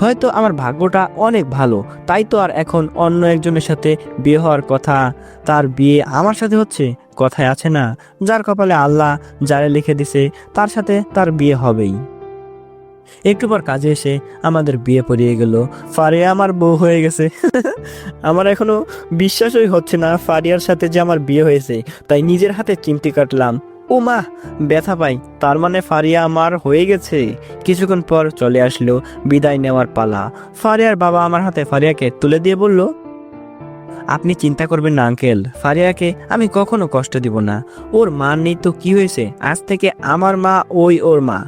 হয়তো আমার ভাগ্যটা অনেক ভালো, তাই তো আর এখন অন্য একজনের সাথে বিয়ে হওয়ার কথা, তার বিয়ে আমার সাথে হচ্ছে। কথায় আছে না, যার কপালে আল্লাহ যারে লিখে দিছে তার সাথে তার বিয়ে হবেই। একটু পর কাজে এসে আমাদের বিয়ে পড়িয়ে গেল। ফারিয়া আমার বউ হয়ে গেছে। আমার এখনো বিশ্বাসই হচ্ছে না ফারিয়ার সাথে যে আমার বিয়ে হয়েছে। তাই নিজের হাতে চিমটি কাটলাম। ও মা, ব্যথা পাই। তার মানে ফারিয়া আমার হয়ে গেছে। কিছুক্ষণ পর চলে আসলো বিদায় নেওয়ার পালা। ফারিয়ার বাবা আমার হাতে ফারিয়াকে তুলে দিয়ে বলল, আপনি চিন্তা করবেন না আঙ্কেল, ফারিয়াকে আমি কখনো কষ্ট দিব না। ওর মা নেই তো কি হয়েছে, আজ থেকে আমার মা ওর মা।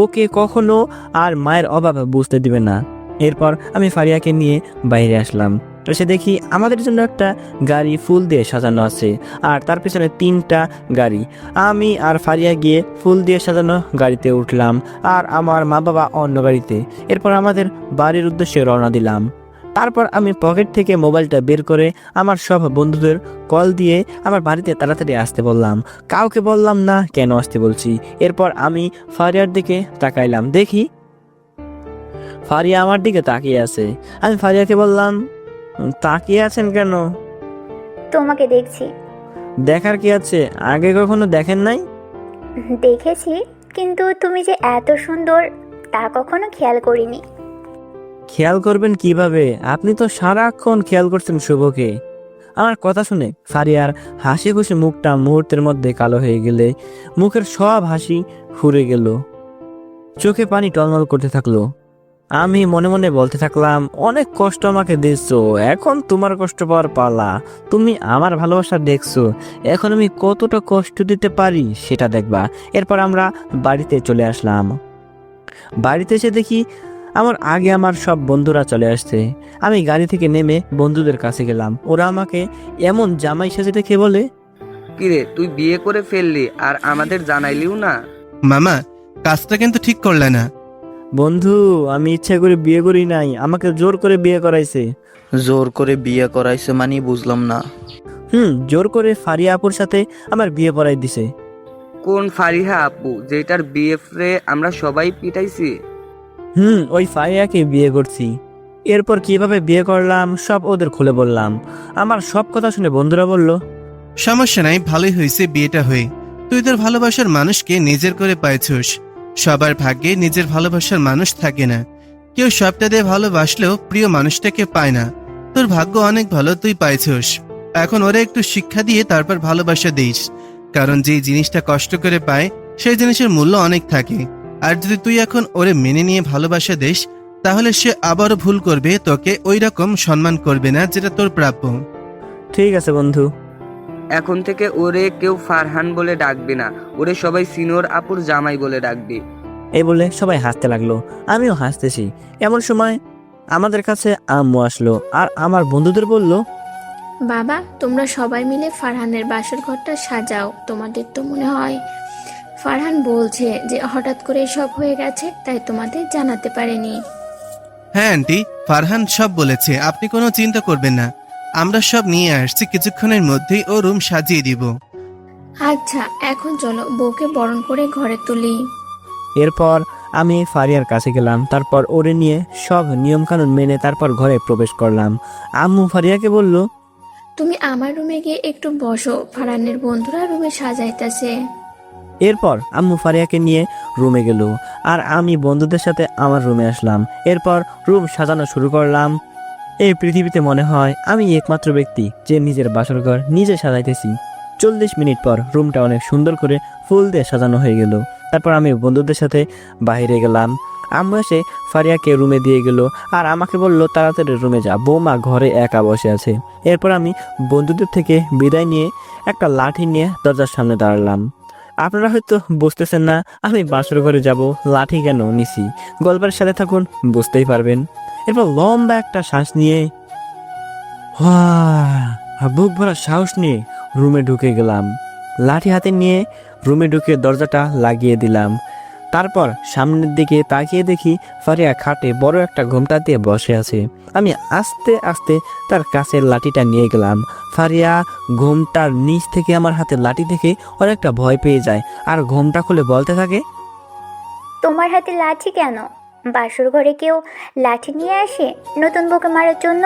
ওকে কখনো আর মায়ের অভাব বুঝতে দিবে না। এরপর আমি ফারিয়াকে নিয়ে বাইরে আসলাম। এসে দেখি আমাদের জন্য একটা গাড়ি ফুল দিয়ে সাজানো আছে, আর তার পিছনে 3টা গাড়ি। আমি আর ফারিয়া গিয়ে ফুল দিয়ে সাজানো গাড়িতে উঠলাম, আর আমার মা বাবা অন্য গাড়িতে। এরপর আমাদের বাড়ির উদ্দেশ্যে রওনা দিলাম। তারপর আমি পকেট থেকে মোবাইলটা বের করে আমার সব বন্ধুদের কল দিয়ে আমার বাড়িতে তাড়াতাড়ি আসতে বললাম। কাউকে বললাম না কেন আসতে বলছি। এরপর আমি ফারিয়ার দিকে তাকাইলাম, দেখি ফারিয়া আমার দিকে তাকিয়ে আছে। আমি ফারিয়াকে বললাম, তাকিয়ে আছেন কেন? তোমাকে দেখছি। দেখার কি আছে, আগে কখনো দেখেন নাই? দেখেছি, কিন্তু তুমি যে এত সুন্দর তা কখনো খেয়াল করিনি। খেয়াল করবেন কিভাবে, আপনি তো সারাক্ষণ খেয়াল করছেন শুভকে। আমার কথা শুনে ফারিয়ার হাসি খুশি মুখটা মুহূর্তের মধ্যে কালো হয়ে গেলে মুখের সব হাসি ফুরে গেল, চোখে পানি টলমল করতে থাকলো। আমি মনে মনে বলতে থাকলাম, অনেক কষ্ট আমাকে দিচ্ছো, এখন তোমার কষ্ট পাওয়ার পালা। তুমি আমার ভালোবাসা দেখছো, এখন আমি কতটা কষ্ট দিতে পারি সেটা দেখবা। এরপর আমরা বাড়িতে চলে আসলাম। বাড়িতে এসে দেখি আমার আগে আমার সব বন্ধুরা চলে আসছে। আমি গাড়ি থেকে নেমে বন্ধুদের কাছে গেলাম। ওরা আমাকে এমন জামাই সেজে দেখে বলে, কিরে তুই বিয়ে করে ফেললি আর আমাদের জানাইলিও না? মামা, কাজটা কিন্তু ঠিক করলে না। বন্ধু, আমি ইচ্ছা করে বিয়ে করি নাই, আমাকে জোর করে বিয়ে করাইছে। জোর করে বিয়ে করাইছে মানে বুঝলাম না। জোর করে ফারিয়া আপুর সাথে আমার বিয়ে পড়াই দিছে। কোন ফারিহা আপু যেটার বিএফরে আমরা সবাই পিটাইছি? ওই ফারিয়াকে বিয়ে করছি। এরপর কিভাবে বিয়ে করলাম সব ওদের খুলে বললাম। আমার সব কথা শুনে বন্ধুরা বলল, সমস্যা নাই, ভালোই হয়েছে বিয়েটা হয়ে। তুই তোর ভালোবাসার মানুষকে নিজের করে পাইছস। সবার ভাগ্যে নিজের ভালোবাসার মানুষ থাকে না। কেউ সবটা দিয়ে ভালোবাসলেও প্রিয় মানুষটাকে পায় না। তোর ভাগ্য অনেক ভালো, তুই পাইছস। এখন ওরা একটু শিক্ষা দিয়ে তারপর ভালোবাসা দিস, কারণ যে জিনিসটা কষ্ট করে পায় সেই জিনিসের মূল্য অনেক থাকে। আর যদি তুই এখন ওরে মেনে নিয়ে ভালোবাসা দিস, তাহলে সে আবারও ভুল করবে, তোকে ওই রকম সম্মান করবে না যেটা তোর প্রাপ্য। ঠিক আছে বন্ধু। এখন থেকে ওরে কেউ ফারহান বলে ডাকবে না, ওরে সবাই সিনিয়র আপুর জামাই বলে ডাকবে। এই বলে সবাই হাসতে লাগলো, আমিও হাসতেছি। এমন সময় আমাদের কাছে আম্মু আসলো আর আমার বন্ধুদের বলল, বাবা, তোমরা সবাই মিলে ফারহানের বাসর ঘরটা সাজাও। তোমাদের তো মনে হয় ফারহান বলছে যে হঠাৎ করে সব হয়ে গেছে, তাই তোমাদের জানাতে পারেনি। হ্যাঁ আন্টি, ফারহান সব বলেছে, আপনি কোনো চিন্তা করবেন না। আমরা সব নিয়ে আসছি, কিছুক্ষণের মধ্যেই ও রুম সাজিয়ে দিব। আচ্ছা, এখন চলো বউকে বরণ করে ঘরে তুলি। এরপর আমি ফারিয়ার কাছে গেলাম। তারপর ওরে নিয়ে সব নিয়মকানুন মেনে তারপর ঘরে প্রবেশ করলাম। আম্মু ফারিয়াকে বলল, তুমি আমার রুমে গিয়ে একটু বসো, ফারহানের বন্ধুরা রুমে সাজাইতেছে। এরপর আম্মু ফারিয়াকে নিয়ে রুমে গেল, আর আমি বন্ধুদের সাথে আমার রুমে আসলাম। এরপর রুম সাজানো শুরু করলাম। এই পৃথিবীতে মনে হয় আমি একমাত্র ব্যক্তি যে নিজের বাসরঘর নিজে সাজাইতেছি। 40 মিনিট পর রুমটা অনেক সুন্দর করে ফুল দিয়ে সাজানো হয়ে গেল। তারপর আমি বন্ধুদের সাথে বাইরে গেলাম। আম্মু এসে ফারিয়াকে রুমে দিয়ে গেল, আর আমাকে বলল, তাড়াতাড়ি রুমে যা, বৌমা ঘরে একা বসে আছে। এরপর আমি বন্ধুদের থেকে বিদায় নিয়ে একটা লাঠি নিয়ে দরজার সামনে দাঁড়ালাম। আপনারা হয়তো বুঝতেছেন না আমি বাসর ঘরে যাব, লাঠি কেন নিছি। গল্পের সাথে থাকুন, বুঝতেই পারবেন। এরপর লম্বা একটা শ্বাস নিয়ে বুক ভরা সাহস নিয়ে রুমে ঢুকে গেলাম। লাঠি হাতে নিয়ে রুমে ঢুকে দরজাটা লাগিয়ে দিলাম। তারপর সামনের দিকে তাকিয়ে দেখি ফারিয়া খাটে বড় একটা ঘোমটা দিয়ে বসে আছে। আমি আস্তে আস্তে তার কাছের লাঠিটা নিয়ে গেলাম। ফারিয়া ঘোমটার নিচ থেকে আমার হাতে লাঠি দেখে অনেকটা ভয় পেয়ে যায়, আর ঘোমটা খুলে বলতে থাকে, তোমার হাতে লাঠি কেন? বাসর ঘরে কেউ লাঠি নিয়ে আসে নতুন বউকে মারার জন্য?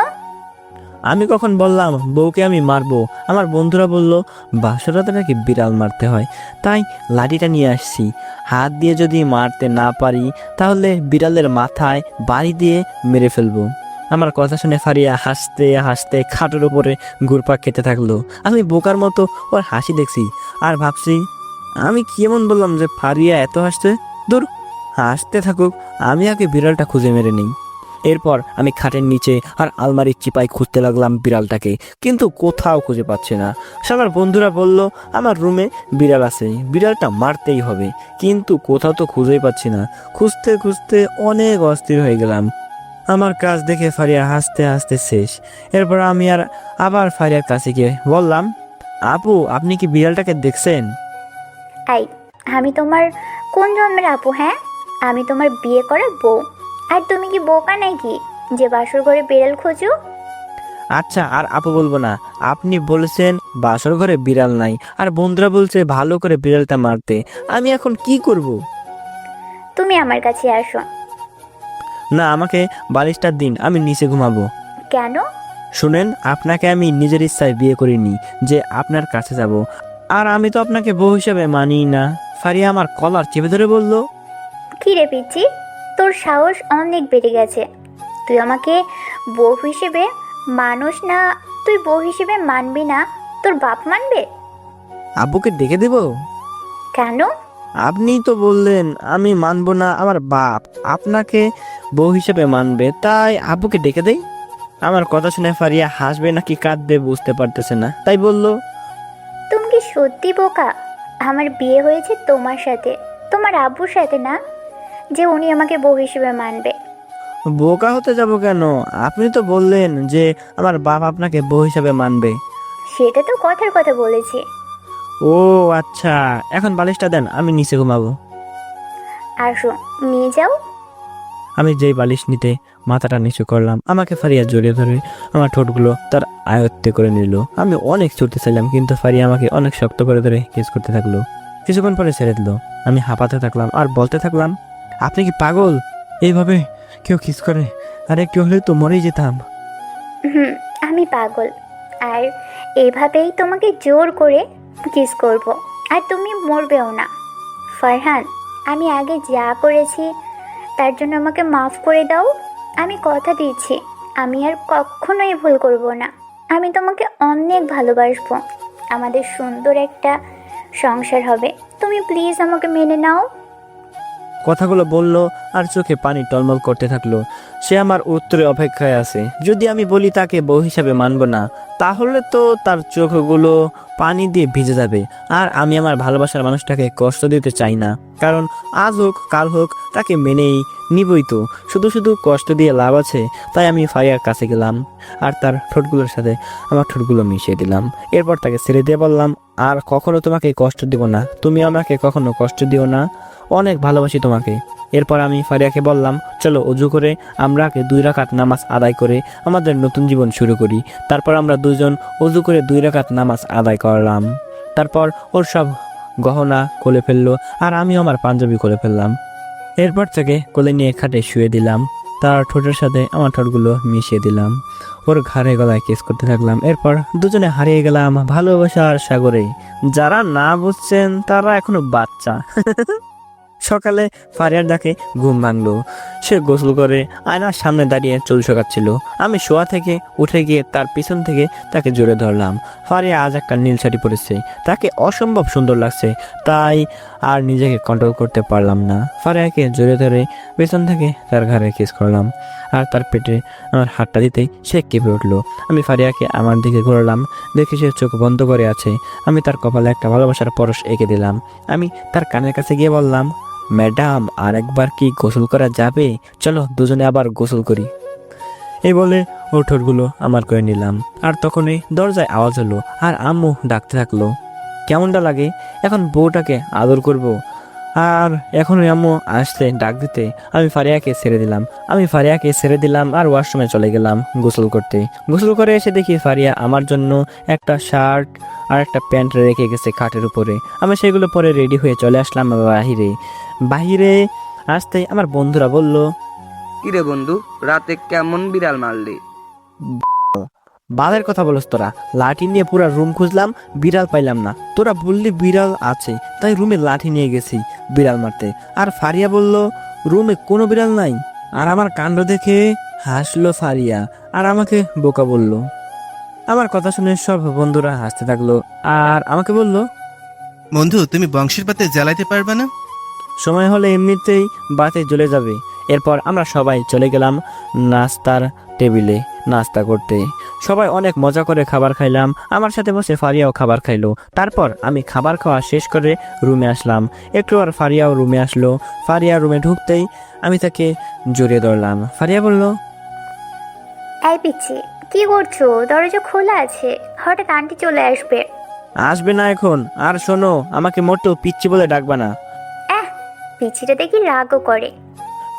আমি কখন বললাম বউকে আমি মারবো? আমার বন্ধুরা বলল বাসরাতে নাকি বিড়াল মারতে হয়, তাই লাঠিটা নিয়ে আসছি। হাত দিয়ে যদি মারতে না পারি তাহলে বিড়ালের মাথায় বাড়ি দিয়ে মেরে ফেলবো। আমার কথা শুনে ফারিয়া হাসতে হাসতে খাটের উপরে ঘুরপাক খেতে থাকলো। আমি বোকার মতো ওর হাসি দেখছি আর ভাবছি আমি কেমন বললাম যে ফারিয়া এত হাসতে? দূর, হাসতে থাকুক, আমি আগে বিড়ালটা খুঁজে মেরে নিই। এরপর আমি খাটের নিচে আর আলমারির চিপায় খুঁজতে লাগলাম বিড়ালটাকে, কিন্তু কোথাও খুঁজে পাচ্ছি না। সবার বন্ধুরা বলল আমার রুমে বিড়াল আছে, বিড়ালটা মারতেই হবে, কিন্তু কোথাও তো খুঁজেই পাচ্ছি না। খুঁজতে খুঁজতে অনেক অস্থির হয়ে গেলাম। আমার কাজ দেখে ফারিয়া হাসতে হাসতে শেষ। এরপর আমি আবার ফারিয়ার কাছে গিয়ে বললাম, আপু আপনি কি বিড়ালটাকে দেখছেন? আই, আমি তোমার কোন জন্মের আপু? হ্যাঁ, আমি তোমার বিয়ে করা বউ। আর তুমি কি বোকা নাকি যে বাসর ঘরে বিড়াল খোঁজো? আচ্ছা, আর আপু বলবো না। আপনি বলেছেন বাসর ঘরে বিড়াল নাই, আর বন্ধুরা বলছে ভালো করে বিড়ালটা মারতে। আমি এখন কি করব? তুমি আমার কাছে আসো। না, আমাকে বালিশটা দিন, আমি নিচে ঘুমাবো। কেন? শুনেন, আপনাকে আমি নিজের ইচ্ছায় বিয়ে করিনি যে আপনার কাছে যাব, আর আমি তো আপনাকে বউ হিসেবে মানি না। ফারিয়া আমার কলার চেপে ধরে বলল, কি রে পিচ্ছি, তোর সাহস অনেক বেড়ে গেছে। তুই আমাকে বউ হিসেবে মানুষ না, তুই বউ হিসেবে মানবি না, তোর বাপ মানবে? আব্বুকে ডেকে দেব? কেন? আপনি তো বললেন আমি মানবো না, আমার বাপ আপনাকে বউ হিসেবে মানবে, তাই আব্বুকে ডেকে দেই। আমার কথা শুনে ফারিয়া হাসবে নাকি কাঁদবে বুঝতে পারতেছে না, তাই বলল, তুমি কি সত্যি বোকা? আমার বিয়ে হয়েছে তোমার সাথে, তোমার আব্বুর সাথে না, যে উনি আমাকে বউ হিসেবে মানবে। বোকা হতে যাব কেন? আপনি তো বললেন যে আমার বাপ আপনাকে বউ হিসেবে মানবে। সেটা তো কথার কথা বলেছি। ও আচ্ছা, এখন বালিশটা দেন, আমি নিচে ঘুমাবো। আসো, নিয়ে যাও। আমি যেই বালিশ নিতে মাথাটা নিচু করলাম, আমাকে ফারিয়া জড়িয়ে ধরে আমার ঠোঁটগুলো তার আয়ত্তে করে নিল। আমি অনেক ছুটতে চাইলাম, কিন্তু ফারিয়া আমাকে অনেক শক্ত করে ধরে কিস করতে থাকলো। কিছুক্ষণ পরে ছেড়ে দিল। আমি হাঁপাতে থাকলাম আর বলতে থাকলাম, আপনি কি পাগল? এইভাবে কেউ কিস করে? আর একটু হলে তো মরেই যেতাম। হুম, আমি পাগল, আর এভাবেই তোমাকে জোর করে কিস করব, আর তুমি মরবেও না। ফারহান, আমি আগে যা করেছি তার জন্য আমাকে মাফ করে দাও। আমি কথা দিচ্ছি আমি আর কখনোই ভুল করব না। আমি তোমাকে অনেক ভালোবাসবো, আমাদের সুন্দর একটা সংসার হবে। তুমি প্লিজ আমাকে মেনে নাও। কথাগুলো বলল আর চোখে পানি টলমল করতে থাকলো। সে আমার উত্তরে অপেক্ষায় আছে। যদি আমি বলি তাকে বউ হিসাবে মানব না, তাহলে তো তার চোখগুলো পানি দিয়ে ভিজে যাবে। আর আমি আমার ভালোবাসার মানুষটাকে কষ্ট দিতে চাই না, কারণ আজ হোক কাল হোক তাকে মেনেই নিবই তো। শুধু শুধু কষ্ট দিয়ে লাভ আছে? তাই আমি ফারিয়ার কাছে গেলাম আর তার ঠোঁটগুলোর সাথে আমার ঠোঁটগুলো মিশিয়ে দিলাম। এরপর তাকে ছেড়ে দিয়ে বললাম, আর কখনো তোমাকে কষ্ট দিব না, তুমি আমাকে কখনো কষ্ট দিও না, অনেক ভালোবাসি তোমাকে। এরপর আমি ফারিয়াকে বললাম, চলো অজু করে আমরা আগে 2 রাকাত নামাজ আদায় করে আমাদের নতুন জীবন শুরু করি। তারপর আমরা দুজন অজু করে 2 রাকাত নামাজ আদায় করলাম। তারপর ওর সব গহনা খুলে ফেললো আর আমিও আমার পাঞ্জাবি খুলে ফেললাম। এরপর থেকে কোলে নিয়ে খাটে শুয়ে দিলাম, তার ঠোঁটের সাথে আমার ঠোঁটগুলো মিশিয়ে দিলাম, ওর ঘাড়ে গলায় কিস করতে থাকলাম। এরপর দুজনে হারিয়ে গেলাম ভালোবাসার সাগরে। যারা না বুঝছেন তারা এখনো বাচ্চা। সকালে ফারিয়ার ডাকে ঘুম ভাঙলো। সে গোসল করে আয়নার সামনে দাঁড়িয়ে চুল শোকাচ্ছিল। আমি শোয়া থেকে উঠে গিয়ে তার পিছন থেকে তাকে জড়িয়ে ধরলাম। ফারিয়া আজ একটা নীল শাড়ি পরেছে, তাকে অসম্ভব সুন্দর লাগছে, তাই আর নিজেকে কন্ট্রোল করতে পারলাম না। ফারিয়াকে জড়িয়ে ধরে পেছন থেকে তার ঘাড়ে কিস করলাম আর তার পেটে আমার হাতটা দিতেই সে কেঁপে উঠলো। আমি ফারিয়াকে আমার দিকে ঘোরালাম, দেখি সে চোখ বন্ধ করে আছে। আমি তার কপালে একটা ভালোবাসার পরশ এঁকে দিলাম। আমি তার কানের কাছে গিয়ে বললাম, ম্যাডাম আর একবার কি গোসল করা যাবে? চলো দুজনে আবার গোসল করি। এই বলে ওর ঠোঁটগুলো আমার করে নিলাম। আর তখনই দরজায় আওয়াজ হলো আর আম্মু ডাকতে থাকলো। কেমনটা লাগে এখন বউটাকে আদর করব? আর এখন আম্মু আসতে ডাক দিতে আমি ফারিয়াকে ছেড়ে দিলাম আর ওয়াশরুমে চলে গেলাম গোসল করতে। গোসল করে এসে দেখি ফারিয়া আমার জন্য একটা শার্ট আর একটা প্যান্ট রেখে গেছে খাটের উপরে। আমি সেগুলো পরে রেডি হয়ে চলে আসলাম বাহিরে। আসতে আমার বন্ধুরা বলল, কিরে বন্ধু, রাতে কেমন বিড়াল মারলি? বালের কথা বলস তোরা। লাঠি নিয়ে পুরা রুম খুঁজলাম, বিড়াল পাইলাম না। তোরা বললি বিড়াল আছে, তাই রুমে লাঠি নিয়ে গেছি বিড়াল মারতে। আর ফারিয়া বলল রুমে কোনো বিড়াল নাই। আর আমার কাণ্ড দেখে হাসলো ফারিয়া আর আমাকে বোকা বলল। আমার কথা শুনে সব বন্ধুরা হাসতে থাকলো আর আমাকে বলল, বন্ধু, তুমি বংশের পাতে জ্বালাইতে পারবে না? সময় হলে এমনিতেই বাতে জ্বলে যাবে। এরপর আমরা সবাই চলে গেলাম নাস্তার টেবিলে নাস্তা করতে। সবাই অনেক মজা করে খাবার খাইলাম। আমার সাথে বসে ফারিয়াও খাবার খাইলো। তারপর আমি খাবার খাওয়া শেষ করে রুমে আসলাম। একটু আর ফারিয়াও রুমে আসলো। ফারিয়া রুমে ঢুকতেই আমি তাকে জড়িয়ে ধরলাম। ফারিয়া বলল, এই পিচ্ছি, কি করছো? দরজা খোলা আছে, হঠাৎ আন্টি চলে আসবে। আসবে না এখন। আর শোনো, আমাকে মোটেও পিচ্ছি বলে ডাকবা না। পিচ্ছিটা দেখি রাগও করে।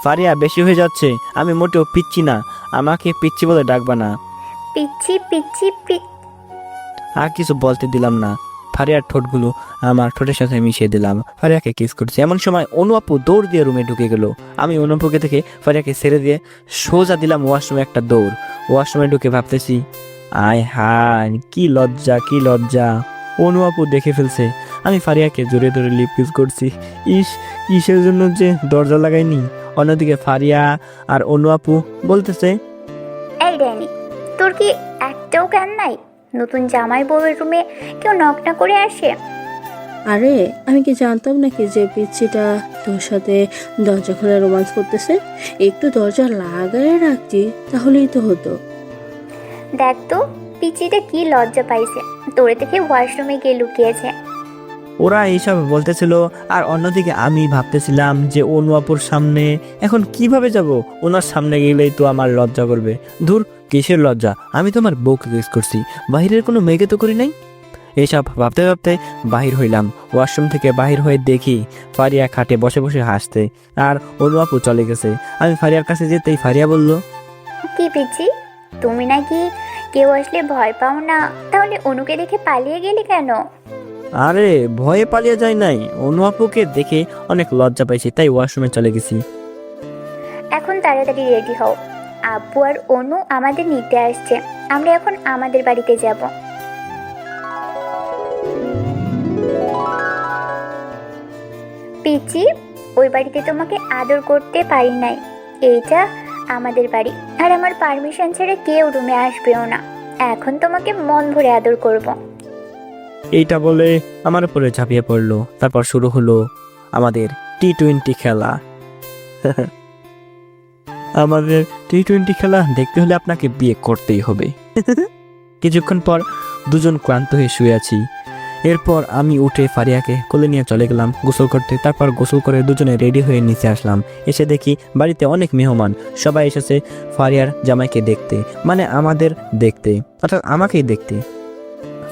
ফারিয়া, বেশি হয়ে যাচ্ছে। আমি মোটেও পিচ্ছি না, আমাকে পিচ্ছি বলে ডাকবা না। পিচ্ছি পিচ্ছি আর কিছু বলতে দিলাম না। ফারিয়ার ঠোঁটগুলো আমার ঠোঁটের সাথে মিশিয়ে দিলাম। ফারিয়াকে কিস করছি। এমন সময় অনু আপু দৌড় দিয়ে রুমে ঢুকে গেল। আমি অনু আপুকে থেকে ফারিয়াকে ছেড়ে দিয়ে সোজা দিলাম ওয়াশরুমে একটা দৌড়। ওয়াশরুমে ঢুকে ভাবতেছি, আয় হায়, কি লজ্জা, কি লজ্জা। অনু আপু দেখে ফেলছে। আমি ফারিয়াকে জোরে ধরে লিপ কিস করছি। ইস, কিসের জন্য যে দরজা লাগাইনি। অন্যদিকে ফারিয়া আর অনু আপু বলতেছে, এই ড্যানি, তোর কি একটাও জ্ঞান নাই? নতুন জামাই বউয়ের রুমে কেউ নক না করে আসে? আরে আমি কি জানতাম নাকি যে পিচ্ছিটা তোর সাথে দরজা খোলা রোমান্স করতেছে? একটু দরজা লাগায় রাখতি তাহলেই তো হতো। দেখ তো, পিচ্ছিটা কি লজ্জা পাইছে, তোরে দেখে ওয়াশরুমে গিয়ে লুকিয়েছে। ওরা এইসব বলতেছিল আর অন্যদিকে আমি ভাবতেছিলাম যে অনু আপুর সামনে এখন কিভাবে যাব। ওনার সামনে গেলেই তো আমার লজ্জা করবে। ধুর, কিসের লজ্জা? আমি তো আমার বউকে কিস করছি, বাহিরের কোনো মেয়েকে তো করি নাই। এইসব ভাবতে ভাবতে বাহির হইলাম। ওয়াশরুম থেকে বাহির হয়ে দেখি ফারিয়া খাটে বসে বসে হাসতে আর অনু আপু চলে গেছে। আমি ফারিয়ার কাছে যেতেই ফারিয়া বলল, কি পিচ্ছি, তুমি নাকি কেউ আসলে ভয় পাও না? তাহলে অনুকে দেখে পালিয়ে গেলি কেন? আরে ভয়ে পালিয়ে যায় নাই, অনু আপুকে দেখে অনেক লজ্জা পাইছি তাই ওয়াশরুমে চলে গেছি। এখন তাড়াতাড়ি রেডি হও, আব্বু আর অনু আমাদের নিতে আসছে। আমরা এখন আমাদের বাড়িতে যাব। পিচি, ওই বাড়িতে তোমাকে আদর করতে পারি নাই। এইটা আমাদের বাড়ি, আর আমার পারমিশন ছাড়া কেউ রুমে আসবেও না। এখন তোমাকে মন ভরে আদর করব। এইটা বলে আমার উপরে ঝাঁপিয়ে পড়লো। তারপর শুরু হলো আমাদের টি-20 খেলা। আমাদের টি-20 খেলা দেখতে হলে আপনাকে বিয়ে করতেই হবে। কিছুক্ষণ পর দুজন ক্লান্ত হয়ে শুয়ে আছি। এরপর আমি উঠে ফারিয়াকে কোলে নিয়ে চলে গেলাম গোসল করতে। তারপর গোসল করে দুজনে রেডি হয়ে নিচে আসলাম। এসে দেখি বাড়িতে অনেক মেহমান। সবাই এসেছে ফারিয়ার জামাইকে দেখতে, মানে আমাদের দেখতে, অর্থাৎ আমাকেই দেখতে।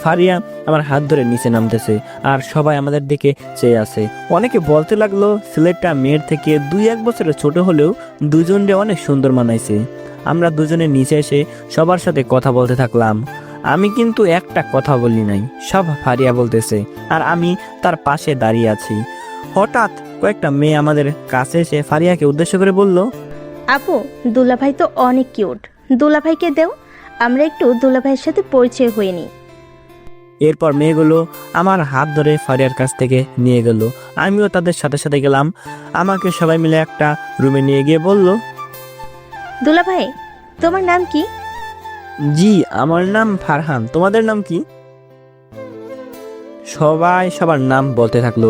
ফারিয়া আমার হাত ধরে নিচে নামতেছে আর সবাই আমাদের দিকে চেয়ে আছে। অনেকে বলতে লাগলো ছেলেটা মেয়ের থেকে 2-1 বছরের ছোট হলেও দুজনরে অনেক সুন্দর মানাইছে। আমরা দুজনে নিচে এসে সবার সাথে কথা বলতে থাকলাম। আমি কিন্তু একটা কথা বলি নাই, সব ফারিয়া বলতেছে আর আমি তার পাশে দাঁড়িয়ে আছি। হঠাৎ কয়েকটা মেয়ে আমাদের কাছে এসে ফারিয়াকে উদ্দেশ্য করে বলল, আপু, দুলাভাই তো অনেক কিউট, দুলাভাইকে দেও, আমরা একটু দুলাভাইয়ের সাথে পরিচয় হয়ে নিই। এরপর মেয়েগুলো আমার হাত ধরে ফারিয়ার কাছ থেকে নিয়ে গেল। আমিও তাদের সাথে সাথে গেলাম। আমাকে সবাই মিলে একটা রুমে নিয়ে গিয়ে বলল, দুলাভাই, তোমার নাম কি? জি, আমার নাম ফারহান, তোমাদের নাম কি? সবাই সবার নাম বলতে থাকলো।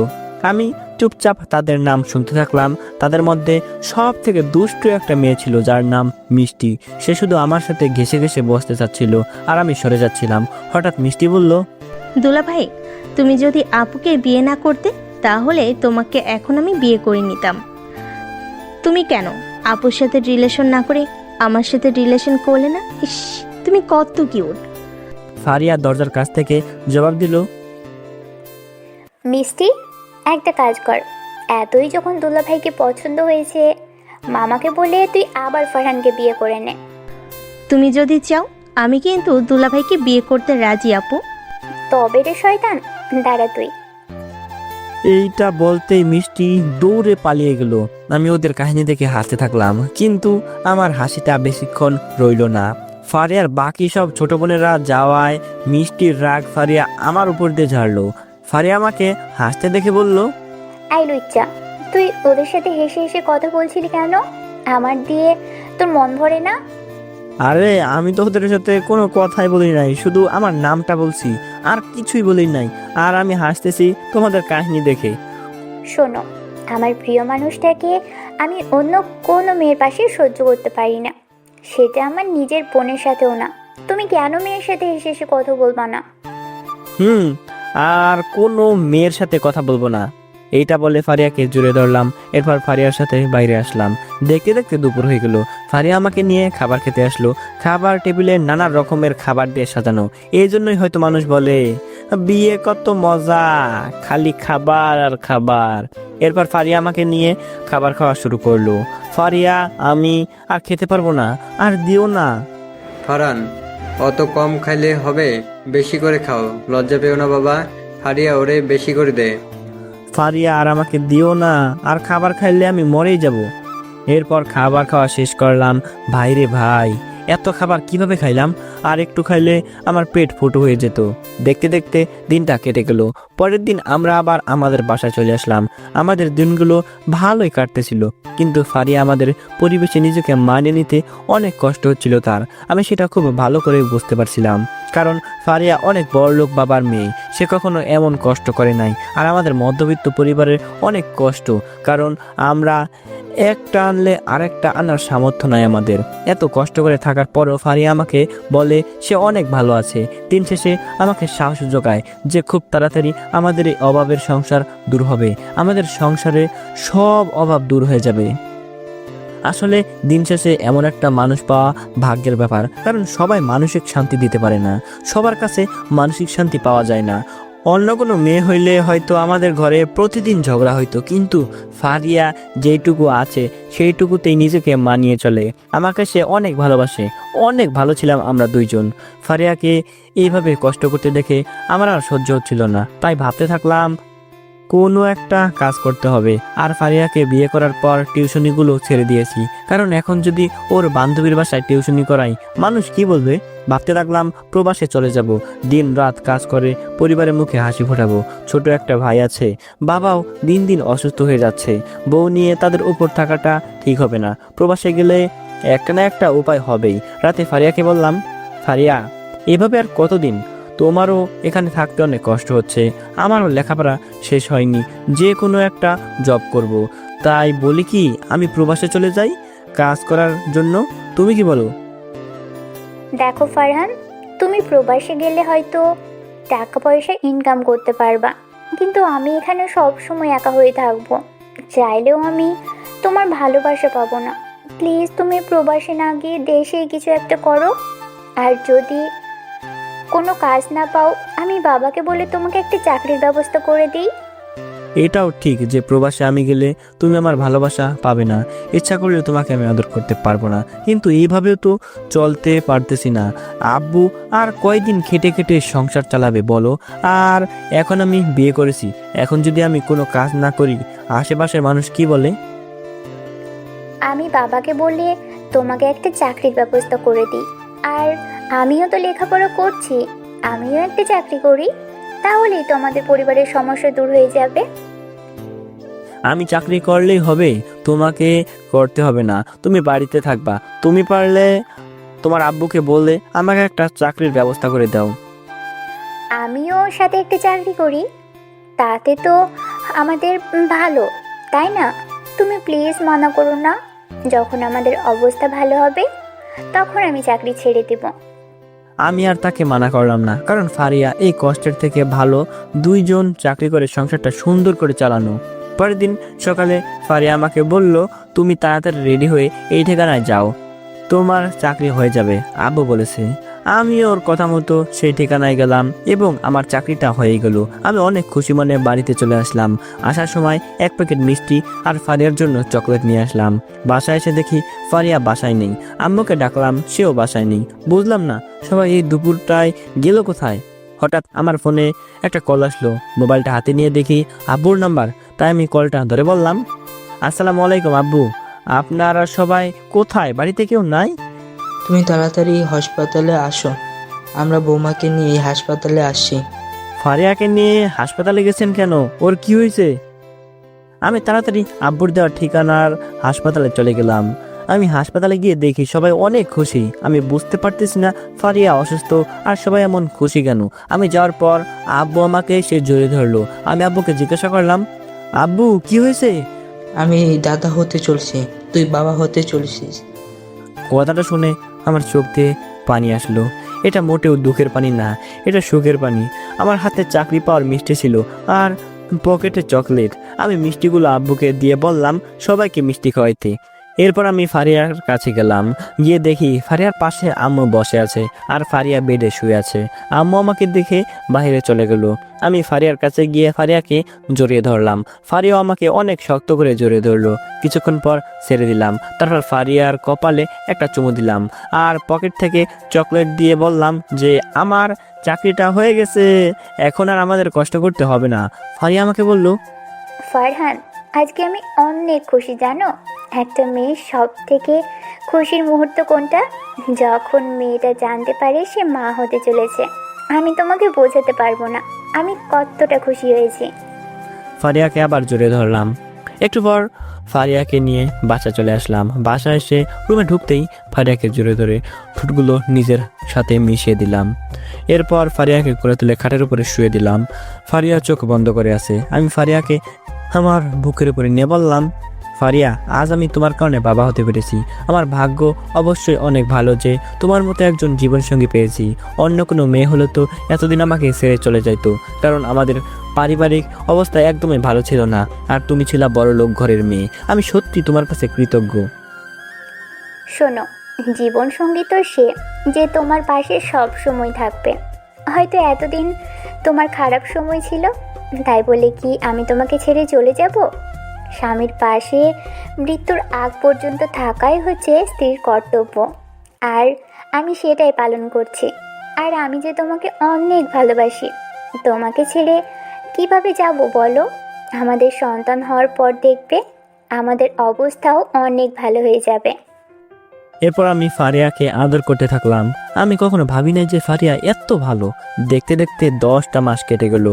আমি চুপচাপ তাদের নাম শুনতে থাকলাম। তাদের মধ্যে সব থেকে দুষ্টু একটা মেয়ে ছিল যার নাম মিষ্টি। সে শুধু আমার সাথে ঘেসে ঘেসে বসতে চাচ্ছিল আর আমি সরে যাচ্ছিলাম। হঠাৎ মিষ্টি বলল, দুলাভাই, তুমি যদি আপুকে বিয়ে না করতে তাহলে তোমাকে এখন আমি বিয়ে করে নিতাম। তুমি কেন আপুর সাথে রিলেশন না করে আমার সাথে রিলেশন করলে না? ইস, তুমি কত কিউট। ফারিয়া দরজার কাছ থেকে জবাব দিল, মিষ্টি, একটা কাজ কর, এতই যখন দুলাভাইকে পছন্দ হয়েছে, মামাকে বলে তুই আবার ফারহানকে বিয়ে করে নে। তুমি যদি চাও আমি কিন্তু দুলাভাইকে বিয়ে করতে রাজি আপু। তবে রে শয়তান, দাঁড়া তুই। এইটা বলতেই মিষ্টি দৌড়ে পালিয়ে গেল আমি ওদের কাহিনী দেখে হাসতে থাকলাম, কিন্তু আমার হাসিটা বেশিক্ষণ রইল না। ফারিয়ার বাকি সব ছোট বোনেরা যাওয়ায় মিষ্টির রাগ ফারিয়া আমার উপর দিয়ে ঝাড়লো। ফারিয়া আমাকে হাসতে দেখে বলল, আই লুচ্চা, তুই ওদের সাথে হেসে হেসে কথা বলছিলি কেন? আমার দিয়ে তোর মন ভরে না? আরে আমি তো ওদের সাথে কোনো কথাই বলি নাই, শুধু আমার নামটা বলছি, আর কিছুই বলি নাই। আর আমি হাসতেছি তোমাদের কাহিনী দেখে। শোনো, আমার প্রিয় মানুষটাকে আমি অন্য কোনো মেয়ের পাশে সহ্য করতে পারি না, সেটা আমার নিজের বোনের সাথেও না। তুমি কেন মেয়ের সাথে হেসে হেসে কথা বলবা না? আর কোনো মেয়ের সাথে কথা বলবো না, এইটা বলে ফারিয়াকে জুড়ে ধরলাম। এরপর ফারিয়ার সাথে বাইরে আসলাম। দেখতে দেখতে দুপুর হয়ে গেল। ফারিয়া আমাকে নিয়ে খাবার খেতে আসলো। খাবার টেবিলে নানা রকমের খাবার দিয়ে সাজানো। এই জন্যই হয়তো মানুষ বলে বিয়ে কত মজা, খালি খাবার আর খাবার। এরপর ফারিয়া আমাকে নিয়ে খাবার খাওয়া শুরু করলো। ফারিয়া, আমি আর খেতে পারবো না, আর দিও না। ফারহান, অত কম খাইলে হবে, বেশি করে খাও, লজ্জা পেও না বাবা। ফারিয়া, ওরে বেশি করে দে। ফারিয়া, আর আমাকে দিও না, আর খাবার খাইলে আমি মরেই যাব। এরপর খাবার খাওয়া শেষ করলাম। ভাইরে ভাই, এত খাবার কিভাবে খাইলাম? আর একটু খাইলে আমার পেট ফুটো হয়ে যেত। দেখতে দেখতে দিনটা কেটে গেল। পরের দিন আমরা আবার আমাদের বাসায় চলে আসলাম। আমাদের দিনগুলো ভালোই কাটতেছিল, কিন্তু ফারিয়া আমাদের পরিবেশে নিজেকে মানিয়ে নিতে অনেক কষ্ট হচ্ছিল তার। আমি সেটা খুব ভালো করে বুঝতে পারছিলাম, কারণ ফারিয়া অনেক বড়লোক বাবার মেয়ে, সে কখনো এমন কষ্ট করে নাই। আর আমাদের মধ্যবিত্ত পরিবারের অনেক কষ্ট, কারণ আমরা একটা আনলে আরেকটা আনার সামর্থ্য নাই আমাদের। এত কষ্ট করে থাকার পরও ফারিয়া আমাকে বলে সে অনেক ভালো আছে। দিন শেষে আমাকে সাহস যোগায় যে খুব তাড়াতাড়ি আমাদের এই অভাবের সংসার দূর হবে, আমাদের সংসারে সব অভাব দূর হয়ে যাবে। আসলে দিন শেষে এমন একটা মানুষ পাওয়া ভাগ্যের ব্যাপার, কারণ সবাই মানসিক শান্তি দিতে পারে না, সবার কাছে মানসিক শান্তি পাওয়া যায় না। অন্য কোনো মেয়ে হইলে হয়তো আমাদের ঘরে প্রতিদিন ঝগড়া হইতো, কিন্তু ফারিয়া যেইটুকু আছে সেইটুকুতেই নিজেকে মানিয়ে চলে। আমাকে সে অনেক ভালোবাসে, অনেক ভালো ছিলাম আমরা দুইজন। ফারিয়াকে এইভাবে কষ্ট করতে দেখে আমার আর সহ্য হচ্ছিল না, তাই ভাবতে থাকলাম কোনো একটা কাজ করতে হবে। আর ফারিয়াকে বিয়ে করার পর টিউশনিগুলো ছেড়ে দিয়েছি, কারণ এখন যদি ওর বান্ধবীর বাসায় টিউশনি করাই মানুষ কি বলবে। ভাবতে লাগলাম প্রবাসে চলে যাব, দিন রাত কাজ করে পরিবারের মুখে হাসি ফোটাবো। ছোট একটা ভাই আছে, বাবাও দিন দিন অসুস্থ হয়ে যাচ্ছে, বউ নিয়ে তাদের উপর থাকাটা ঠিক হবে না। প্রবাসে গেলে একটা না একটা উপায় হবেই। রাতে ফারিয়াকে বললাম, ফারিয়া, এভাবে আর কতদিন? তোমারও এখানে থাকতে অনেক কষ্ট হচ্ছে, আমারও লেখাপড়া শেষ হয়নি, যে কোনো একটা জব করব। তাই বলি কি আমি প্রবাসে চলে যাই কাজ করার জন্য, তুমি কি বলো? দেখো ফারহান, তুমি প্রবাসে গেলে হয়তো টাকা পয়সা ইনকাম করতে পারবা, কিন্তু আমি এখানে সব সময় একা হয়ে থাকবো। চাইলেও আমি তোমার ভালোবাসা পাবো না। প্লিজ তুমি প্রবাসে না গিয়ে দেশেই কিছু একটা করো। আর যদি কোনো কাজ না পাও, আমি বাবাকে বলে তোমাকে একটা চাকরির ব্যবস্থা করে দিই। এটাও ঠিক যে প্রবাসে আমি গেলে তুমি আমার ভালোবাসা পাবে না, ইচ্ছা করলে তোমাকে আমি আদর করতে পারবো না, কিন্তু এইভাবেও তো চলতে পারতেছি না। আব্বু আর কয়দিন খেটে খেটে সংসার চালাবে বলো? আর এখন আমি বিয়ে করেছি, এখন যদি আমি কোনো কাজ না করি আশেপাশের মানুষ কি বলে? আমি বাবাকে বলে তোমাকে একটা চাকরির ব্যবস্থা করে দিই। আর আমিও তো লেখাপড়া করছি, আমিও একটা চাকরি করি, তাহলেই তো আমাদের পরিবারের সমস্যা দূর হয়ে যাবে। আমি চাকরি করলেই হবে? তোমাকে করতে হবে না, তুমি বাড়িতে থাকবা। তুমি পারলে তোমার আব্বুকে বললে আমাকে একটা চাকরির ব্যবস্থা করে দাও। আমিও সাথে একটা চাকরি করি, তাতে তো আমাদের ভালো, তাই না? তুমি প্লিজ মানা করো না। যখন আমাদের অবস্থা ভালো হবে তখন আমি চাকরি ছেড়ে দেব। আমি আর তাকে মানা করলাম না, কারণ ফারিয়া এই কষ্টের থেকে ভালো দুইজন চাকরি করে সংসারটা সুন্দর করে চালানো। পরের দিন সকালে ফারিয়া আমাকে বলল, তুমি তাড়াতাড়ি রেডি হয়ে এই ঠিকানায় যাও, তোমার চাকরি হয়ে যাবে, আব্বু বলেছে। আমি ওর কথা মতো সেই ঠিকানায় গেলাম এবং আমার চাকরিটা হয়ে গেল। আমি অনেক খুশি মনে বাড়িতে চলে আসলাম। আসার সময় এক প্যাকেট মিষ্টি আর ফারিয়ার জন্য চকলেট নিয়ে আসলাম। বাসায় এসে দেখি ফারিয়া বাসায় নেই। আম্মুকে ডাকলাম, সেও বাসায় নেই। বুঝলাম না সবাই এই দুপুরটায় গেল কোথায়। হঠাৎ আমার ফোনে একটা কল আসলো। মোবাইলটা হাতে নিয়ে দেখি আব্বুর নাম্বার, তাই আমি কলটা ধরে বললাম, আসসালামু আলাইকুম আব্বু, আপনারা সবাই কোথায়? বাড়িতে কেউ নাই? তুমি তাড়াতাড়ি হাসপাতালে আসো, আমরা বৌমাকে নিয়ে হাসপাতালে আসছি। ফারিয়াকে নিয়ে হাসপাতালে গেছেন কেন? ওর কি হয়েছে? আমি তাড়াতাড়ি আব্বুর দেওয়ার ঠিকানার হাসপাতালে চলে গেলাম। আমি হাসপাতালে গিয়ে দেখি সবাই অনেক খুশি। আমি বুঝতে পারতেছি না ফারিয়া অসুস্থ আর সবাই এমন খুশি কেন। আমি যাওয়ার পর আব্বু আমাকে সে জড়িয়ে ধরলো। আমি আব্বুকে জিজ্ঞাসা করলাম, আব্বু কি হয়েছে? আমি দাদা হতে চলছি, তুই বাবা হতে চলছিস। কথাটা শুনে আমার চোখ দিয়ে পানি আসলো। এটা মোটেও দুঃখের পানি না, এটা সুখের পানি। আমার হাতে চাকরি পাওয়ার মিষ্টি ছিল আর পকেটে চকলেট। আমি মিষ্টিগুলো আব্বুকে দিয়ে বললাম সবাইকে মিষ্টি খাওয়াইতে। এরপর আমি ফারিয়ার কাছে গেলাম। গিয়ে দেখি ফারিয়ার পাশে আম্মু বসে আছে আর ফারিয়া বেডে শুয়ে আছে। আম্মু আমাকে দেখে বাইরে চলে গেল। আমি ফারিয়ার কাছে গিয়ে ফারিয়াকে জড়িয়ে ধরলাম। ফারিয়াও আমাকে অনেক শক্ত করে জড়িয়ে ধরলো। কিছুক্ষণ পর ছেড়ে দিলাম। তারপর ফারিয়ার কপালে একটা চুমু দিলাম আর পকেট থেকে চকলেট দিয়ে বললাম যে আমার চাকরিটা হয়ে গেছে, এখন আর আমাদের কষ্ট করতে হবে না। ফারিয়া আমাকে বলল, ফারহান, আজকে আমি অনেক খুশি জানো। একটা মেয়ের সব থেকে খুশির মুহূর্ত কোনটা? যখন মেয়েটা জানতে পারে সে মা হতে চলেছে। আমি তোমাকে বোঝাতে পারবো না আমি কতটা খুশি হয়েছি। ফারিয়াকে আবার জড়িয়ে ধরলাম। একটু পর ফারিয়াকে নিয়ে বাসা চলে আসলাম। বাসায় এসে রুমে ঢুকতেই ফারিয়াকে জড়িয়ে ধরে ঠোঁটগুলো নিজের সাথে মিশিয়ে দিলাম। এরপর ফারিয়াকে করে তুলে খাটের উপরে শুয়ে দিলাম। ফারিয়া চোখ বন্ধ করে আছে। আমি ফারিয়াকে আমার বুকের উপরে নিয়ে বললাম, ফারিয়া, আজ আমি তোমার কারণে বাবা হতে পেরেছি। আমার ভাগ্য অবশ্যই অনেক ভালো যে তোমার মতো একজন জীবনসঙ্গী পেয়েছি। অন্য কোনো মেয়ে হলে তো এতদিন আমাকে ছেড়ে চলে যাইতো, কারণ আমাদের পারিবারিক অবস্থা একদমই ভালো ছিল না। আর তুমি ছিলা বড় লোক ঘরের মেয়ে। আমি সত্যি তোমার কাছে কৃতজ্ঞ। শোনো, জীবন সঙ্গী তো সে যে তোমার পাশে সব সময় থাকবে। হয়তো এতদিন তোমার খারাপ সময় ছিল, তাই বলে কি আমি তোমাকে ছেড়ে চলে যাব? স্বামীর পাশে মৃত্যুর আগ পর্যন্ত থাকাই হচ্ছে স্ত্রীর কর্তব্য, আর আমি সেটাই পালন করছি। আর আমি যে তোমাকে অনেক ভালোবাসি। তোমাকে ছেড়ে কিভাবে যাব বলো? আমাদের সন্তান হওয়ার পর দেখবে আমাদের অবস্থাও অনেক ভালো হয়ে যাবে। এরপর আমি ফারিয়াকে আদর করতে থাকলাম। আমি কখনো ভাবি নাই যে ফারিয়া এত ভালো। দেখতে দেখতে 10টা মাস কেটে গেল।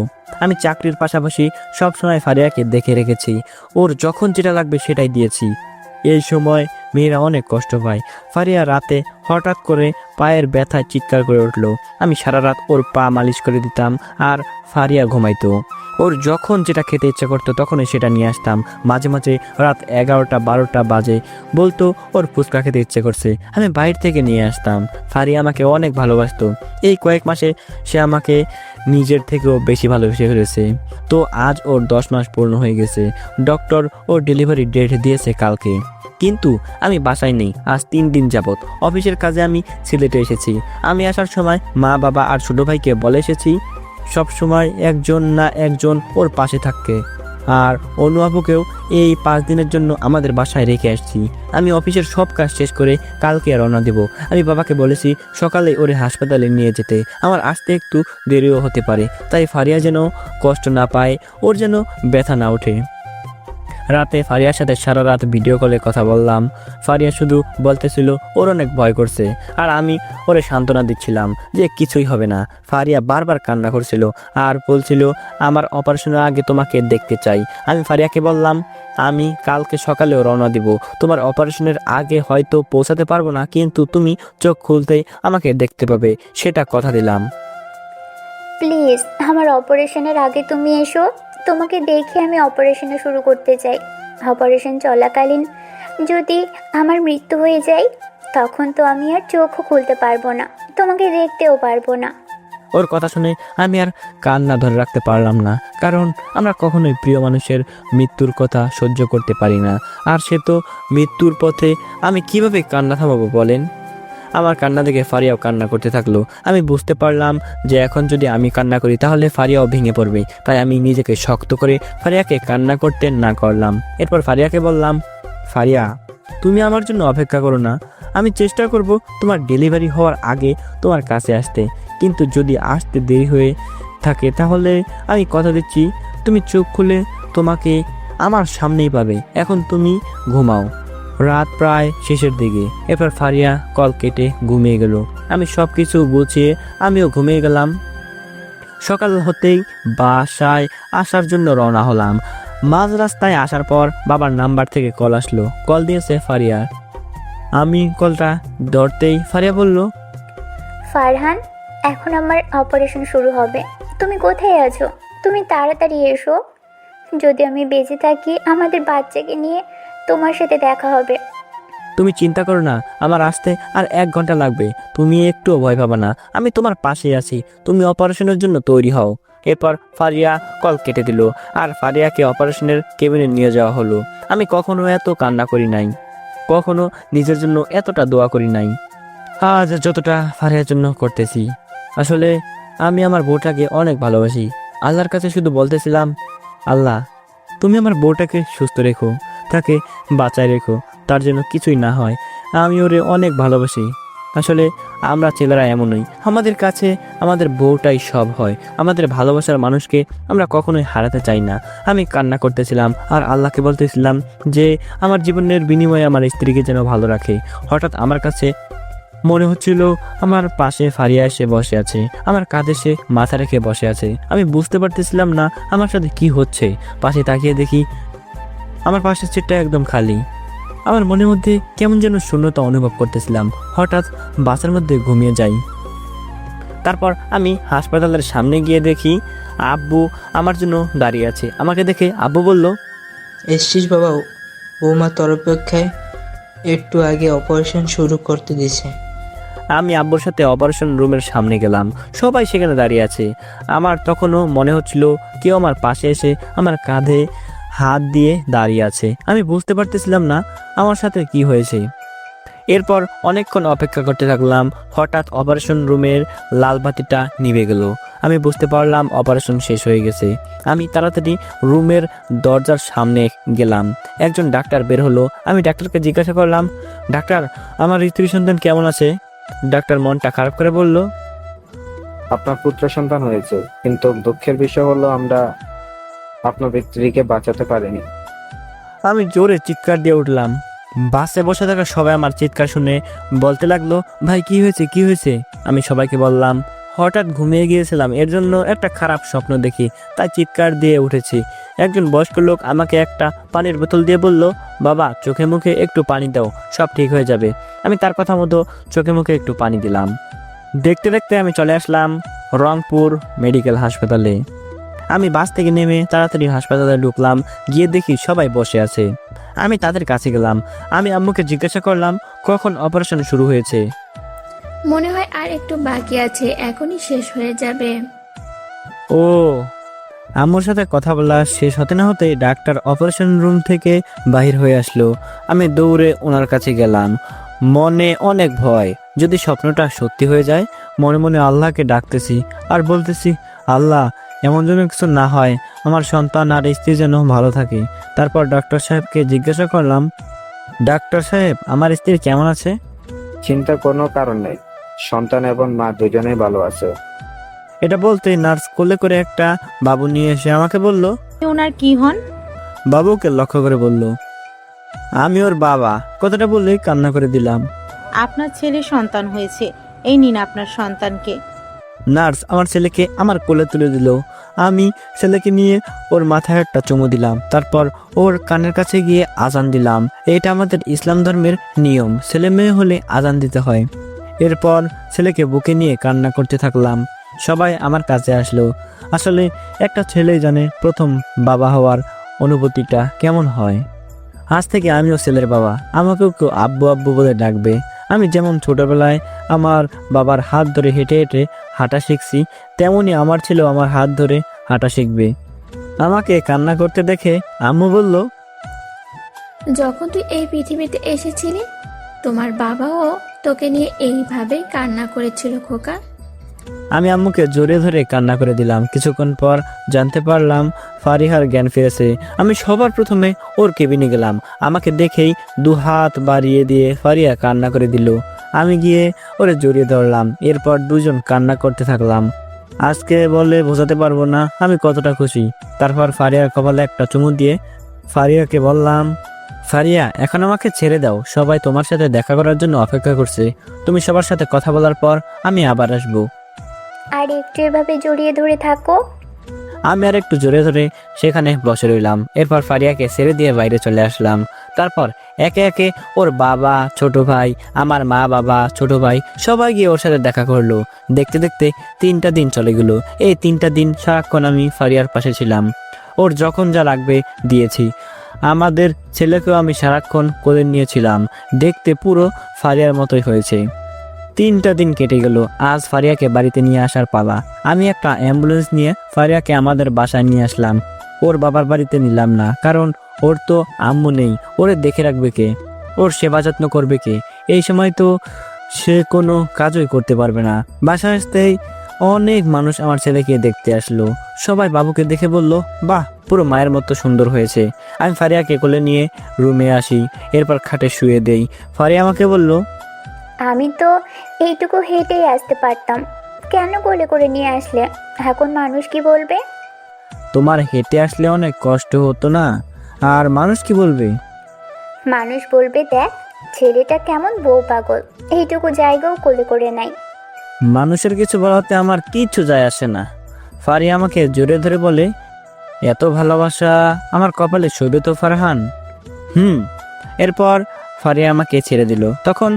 আমি চাকরির পাশাপাশি সবসময় ফারিয়াকে দেখে রেখেছি। ওর যখন যেটা লাগবে সেটাই দিয়েছি। এই সময় মেয়েরা অনেক কষ্ট পায়। ফারিয়া রাতে হঠাৎ করে পায়ের ব্যথায় চিৎকার করে উঠল। আমি সারা রাত ওর পা মালিশ করে দিতাম আর ফারিয়া ঘুমাইতো। ওর যখন যেটা খেতে ইচ্ছা করতো তখনই সেটা নিয়ে আসতাম। মাঝে মাঝে রাত 11টা 12টা বাজে বলতো ওর ফুচকা খেতে ইচ্ছে করছে। আমি বাইরে থেকে নিয়ে আসতাম। ফারিয়া আমাকে অনেক ভালোবাসতো। এই কয়েক মাসে সে আমাকে নিজের থেকেও বেশি ভালোবেসে ফেলেছে। তো আজ ওর 10 মাস পূর্ণ হয়ে গেছে। ডক্টর ওর ডেলিভারি ডেট দিয়েছে কালকে, কিন্তু আমি বাসায় নেই আজ 3 দিন যাবত। অফিসের কাজে আমি সিলেটে এসেছি। আমি আসার সময় মা, বাবা আর ছোট ভাইকে বলে এসেছি সব সময় একজন না একজন ওর পাশে থাকতে। আর অনু আপুকেও এই 5 দিনের জন্য আমাদের বাসায় রেখে আসছি। আমি অফিসের সব কাজ শেষ করে কালকে রওনা দেব। আমি বাবাকে বলেছি সকালে ওরে হাসপাতালে নিয়ে যেতে। আমার আসতে একটু দেরিও হতে পারে, তাই ফারিয়া যেন কষ্ট না পায়, ওর যেন ব্যথা না ওঠে। রাতে ফারিয়ার সাথে সারা রাত ভিডিও কলে কথা বললাম। ফারিয়া শুধু বলতেছিল ওর অনেক ভয় করছে, আর আমি ওরে সান্ত্বনা দিচ্ছিলাম যে কিছুই হবে না। ফারিয়া বারবার কান্না করছিল আর বলছিল আমার অপারেশনের আগে তোমাকে দেখতে চাই। আমি ফারিয়াকে বললাম আমি কালকে সকালেও রওনা দিব। তোমার অপারেশনের আগে হয়তো পৌঁছাতে পারবো না, কিন্তু তুমি চোখ খুলতেই আমাকে দেখতে পাবে, সেটা কথা দিলাম। প্লিজ আমার অপারেশনের আগে তুমি এসো। তোমাকে দেখে আমি অপারেশনে শুরু করতে চাই। অপারেশন চলাকালীন যদি আমার মৃত্যু হয়ে যায় তখন তো আমি আর চোখও খুলতে পারবো না, তোমাকে দেখতেও পারবো না। ওর কথা শুনে আমি আর কান্না ধরে রাখতে পারলাম না, কারণ আমরা কখনোই প্রিয় মানুষের মৃত্যুর কথা সহ্য করতে পারি না। আর সে তো মৃত্যুর পথে, আমি কিভাবে কান্না থামাবো বলেন? আমার কান্না দেখে ফারিয়াও কান্না করতে থাকলো। আমি বুঝতে পারলাম যে এখন যদি আমি কান্না করি তাহলে ফারিয়াও ভেঙে পড়বে, তাই আমি নিজেকে শক্ত করে ফারিয়াকে কান্না করতে না করলাম। এরপর ফারিয়াকে বললাম, ফারিয়া তুমি আমার জন্য অপেক্ষা করো না, আমি চেষ্টা করব তোমার ডেলিভারি হওয়ার আগে তোমার কাছে আসতে, কিন্তু যদি আসতে দেরি হয়ে থাকে তাহলে আমি কথা দিচ্ছি তুমি চোখ খুলে তোমাকে আমার সামনেই পাবে। এখন তুমি ঘুমাও। রাত প্রায় শেষের দিকে। এরপর ফারিয়া কল কেটে ঘুমিয়ে গেল। আমি সব কিছু গুছিয়ে আমিও ঘুমিয়ে গেলাম। সকাল হতেই বাসায় আসার জন্য রওনা হলাম। মাঝ রাস্তায় আসার পর বাবার নাম্বার থেকে কল আসলো। কল দিয়েছে ফারিয়া। আমি কলটা ধরতেই ফারিয়া বলল, ফারহান, এখন আমার অপারেশন শুরু হবে। তুমি কোথায় আছো? তুমি তাড়াতাড়ি এসো। যদি আমি বেঁচে থাকি আমাদের বাচ্চাকে নিয়ে তোমার সাথে দেখা হবে। তুমি চিন্তা করো না, আমার আসতে আর 1 ঘন্টা লাগবে। তুমি একটুও ভয় পাবে না, আমি তোমার পাশে আছি। তুমি অপারেশনের জন্য তৈরি হও। এরপর ফারিয়া কল কেটে দিল আর ফারিয়াকে অপারেশনের কেবিনে নিয়ে যাওয়া হলো। আমি কখনো এত কান্না করি নাই, কখনো নিজের জন্য এতটা দোয়া করি নাই, আজ যতটা ফারিয়ার জন্য করতেছি। আসলে আমি আমার বউটাকে অনেক ভালোবাসি। আল্লাহর কাছে শুধু বলতেছিলাম, আল্লাহ তুমি আমার বউটাকে সুস্থ রেখো, তাকে বাঁচায় রেখো, তার জন্য কিছুই না হয়। আমি ওরে অনেক ভালোবাসি। আসলে আমরা ছেলেরা এমনই, আমাদের কাছে আমাদের বউটাই সব হয়। আমাদের ভালোবাসার মানুষকে আমরা কখনোই হারাতে চাই না। আমি কান্না করতেছিলাম আর আল্লাহকে বলতেছিলাম যে আমার জীবনের বিনিময়ে আমার স্ত্রীকে যেন ভালো রাখে। হঠাৎ আমার কাছে মনে হচ্ছিল আমার পাশে ফারিয়া এসে বসে আছে, আমার কাঁধে সে মাথা রেখে বসে আছে। আমি বুঝতে পারতেছিলাম না আমার সাথে কি হচ্ছে। পাশে তাকিয়ে দেখি আমার পাশের সিটটা একদম খালি। আমার মনের মধ্যে কেমন যেন শূন্যতা অনুভব করতেছিলাম। হঠাৎ বাসের মধ্যে ঘুমিয়ে যাই। তারপর আমি হাসপাতালের সামনে গিয়ে দেখি আব্বু আমার জন্য দাঁড়িয়ে আছে। আমাকে দেখে আব্বু বলল, এসছিস বাবা? বৌমা তোর অপেক্ষায় একটু আগে অপারেশন শুরু করতে দিছে। আমি আব্বুর সাথে অপারেশন রুমের সামনে গেলাম। সবাই সেখানে দাঁড়িয়ে আছে। আমার তখনও মনে হচ্ছিল কেউ আমার পাশে এসে আমার কাঁধে হাত দিয়ে দাঁড়িয়ে আছে। আমি বুঝতে পারতেছিলাম না আমার সাথে কি হয়েছে। এরপর অনেকক্ষণ অপেক্ষা করতে থাকলাম। হঠাৎ অপারেশন রুমের লাল বাতিটা নিভে গেল। আমি বুঝতে পারলাম অপারেশন শেষ হয়ে গেছে। আমি তাড়াতাড়ি রুমের দরজার সামনে গেলাম। একজন ডাক্তার বের হলো। আমি ডাক্তারকে জিজ্ঞাসা করলাম, ডাক্তার আমার স্ত্রী সন্তান কেমন আছে? ডাক্তার মনটা খারাপ করে বলল, আপনার পুত্র সন্তান হয়েছে, কিন্তু দুঃখের বিষয় হলো আমরা আপনার স্ত্রীকে বাঁচাতে পারিনি। আমি জোরে চিৎকার দিয়ে উঠলাম। বাসে বসে থাকা সবাই আমার চিৎকার শুনে বলতে লাগলো, ভাই কি হয়েছে কি হয়েছে? আমি সবাইকে বললাম, হঠাৎ ঘুমিয়ে গিয়েছিলাম, এর জন্য একটা খারাপ স্বপ্ন দেখি, তাই চিৎকার দিয়ে উঠেছি। একজন বয়স্ক লোক আমাকে একটা পানির বোতল দিয়ে বলল, বাবা চোখে মুখে একটু পানি দাও, সব ঠিক হয়ে যাবে। আমি তার কথা মতো চোখে মুখে একটু পানি দিলাম। দেখতে দেখতে আমি চলে আসলাম রংপুর মেডিকেল হাসপাতালে। আমি বাস থেকে নেমে তাড়াতাড়ি হাসপাতালে ঢুকলাম। গিয়ে দেখি সবাই বসে আছে। আমি তাদের কাছে গেলাম। আমি আম্মুকে জিজ্ঞাসা করলাম কখন অপারেশন শুরু হয়েছে। মনে হয় আর একটু বাকি আছে, এখনই শেষ হয়ে যাবে। ও, আম্মুর সাথে কথা বলা শেষ হতে না হতে ডাক্তার অপারেশন রুম থেকে বাহির হয়ে আসলো। আমি দৌড়ে ওনার কাছে গেলাম। মনে অনেক ভয়, যদি স্বপ্নটা সত্যি হয়ে যায়। মনে মনে আল্লাহকে ডাকতেছি আর বলতেছি, আল্লাহ এমন যেন কিছু না হয়, আমার সন্তান আর স্ত্রী যেন ভালো থাকে। তারপর ডাক্তার সাহেবকে জিজ্ঞাসা করলাম, ডাক্তার সাহেব আমার স্ত্রী কেমন আছে? চিন্তার কোনো কারণ নেই, সন্তান এবং মা দুজনেই ভালো আছে। এটা বলতেই নার্স কোলে করে একটা বাবু নিয়ে এসে আমাকে বলল, ওনার কি হন? বাবুকে লক্ষ্য করে বলল, আমি ওর বাবা। কথাটা বললেই কান্না করে দিলাম। আপনার ছেলে সন্তান হয়েছে, এই নিন আপনার সন্তানকে। নার্স আমার ছেলেকে আমার কোলে তুলে দিল। আমি ছেলেকে নিয়ে ওর মাথায় একটা চুমু দিলাম। তারপর ওর কানের কাছে গিয়ে আজান দিলাম। এটা আমাদের ইসলাম ধর্মের নিয়ম, ছেলে মেয়ে হলে আজান দিতে হয়। এরপর ছেলেকে বুকে নিয়ে কান্না করতে থাকলাম। সবাই আমার কাছে আসলো। আসলে একটা ছেলেই জানে প্রথম বাবা হওয়ার অনুভূতিটা কেমন হয়। আজ থেকে আমিও ছেলের বাবা, আমাকেও কেউ আব্বু আব্বু বলে ডাকবে। আমি যেমন ছোটবেলায় আমার বাবার হাত ধরে হেঁটে হেঁটে হাঁটা শিখছি, তেমনি আমার ছেলেও আমার হাত ধরে হাঁটা শিখবে। আমাকে কান্না করতে দেখে আম্মু বলল, যখন তুই এই পৃথিবীতে এসেছিলি তোমার বাবাও তোকে নিয়ে এইভাবেই কান্না করেছিল খোকা। আমি আম্মুকে জোরে ধরে কান্না করে দিলাম। কিছুক্ষণ পর জানতে পারলাম ফারিহার জ্ঞান ফিরেছে। আমি সবার প্রথমে ওর কেবিনে গেলাম। আমাকে দেখেই 2 হাত বাড়িয়ে দিয়ে ফারিয়া কান্না করে দিল। আমি গিয়ে ওরে জড়িয়ে ধরলাম। এরপর দুজন কান্না করতে থাকলাম। আজকে বলে বোঝাতে পারবো না আমি কতটা খুশি। তারপর ফারিয়ার কপালে একটা চুমু দিয়ে ফারিয়াকে বললাম, ফারিয়া এখন আমাকে ছেড়ে দাও, সবাই তোমার সাথে দেখা করার জন্য অপেক্ষা করছে। তুমি সবার সাথে কথা বলার পর আমি আবার আসবো। আর একটু এভাবে জড়িয়ে ধরে থাকো। আমি আর একটু জোরে ধরে সেখানে বসে রইলাম। এরপর ফারিয়াকে ছেড়ে দিয়ে বাইরে চলে আসলাম। তারপর একে একে ওর বাবা, ছোট ভাই, আমার মা, বাবা, ছোট ভাই সবাই গিয়ে ওর সাথে দেখা করলো। দেখতে দেখতে 3টা দিন চলে গেল। এই 3টা দিন সারাক্ষণ আমি ফারিয়ার পাশে ছিলাম। ওর যখন যা লাগবে দিয়েছি। আমাদের ছেলেকেও আমি সারাক্ষণ কোলে নিয়েছিলাম। দেখতে পুরো ফারিয়ার মতোই হয়েছে। 3টা দিন কেটে গেল। আজ ফারিয়াকে বাড়িতে নিয়ে আসার পালা। আমি একটা অ্যাম্বুলেন্স নিয়ে ফারিয়াকে আমাদের বাসায় নিয়ে আসলাম। ওর বাবার বাড়িতে নিলাম না, কারণ ওর তো আম্মু নেই। ওরে দেখে রাখবে কে? ওর সেবা যত্ন করবে কে? এই সময় তো সে কোনো কাজই করতে পারবে না। বাসায় আসতেই অনেক মানুষ আমার ছেলেকে দেখতে আসলো। সবাই বাবুকে দেখে বলল, বাহ, পুরো মায়ের মতো সুন্দর হয়েছে। আমি ফারিয়াকে কোলে নিয়ে রুমে আসি। এরপর খাটে শুয়ে দেই। ফারিয়া আমাকে বলল, আমি তো এইটুকু হেঁটেই আসতে পারতাম, কেন কোলে করে নিয়ে আসলে? এখন মানুষ কি বলবে? তোমার হেঁটে আসলে অনেক কষ্ট হতো না? আর মানুষ কি বলবে? মানুষ বলবে, দেখ ছেলেটা কেমন বউ পাগল, এইটুকু জায়গাও কোলে করে নাই। মানুষের কিছু বলাতে আমার কিচ্ছু যায় আসে না। ফারিয়া আমাকে জোরে ধরে বলে, এত ভালোবাসা আমার কপালে শোবে তো ফারহান? এরপর ফারিয়া আমাকে ছেড়ে দিল। তখন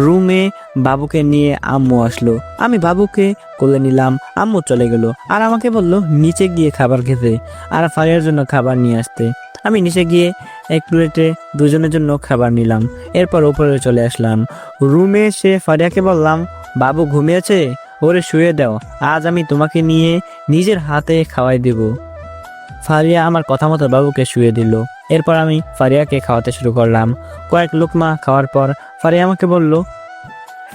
রুমে বাবুকে নিয়ে আম্মু আসলো। আমি বাবুকে কোলে নিলাম। আম্মু চলে গেল আর আমাকে বলল নিচে গিয়ে খাবার খেতে আর ফারিয়ার জন্য খাবার নিয়ে আসতে। আমি নিচে গিয়ে এক প্লেটে দুজনের জন্য খাবার নিলাম। এরপর উপরে চলে আসলাম। রুমে এসে ফারিয়াকে বললাম, বাবু ঘুমিয়েছে, ওরে শুয়ে দাও, আজ আমি তোমাকে নিয়ে নিজের হাতে খাওয়াই দেব। ফারিয়া আমার কথা মতো বাবুকে শুয়ে দিল। এরপর আমি ফারিয়াকে খাওয়াতে শুরু করলাম। কয়েক লোকমা খাওয়ার পর ফারিয়া আমাকে বলল,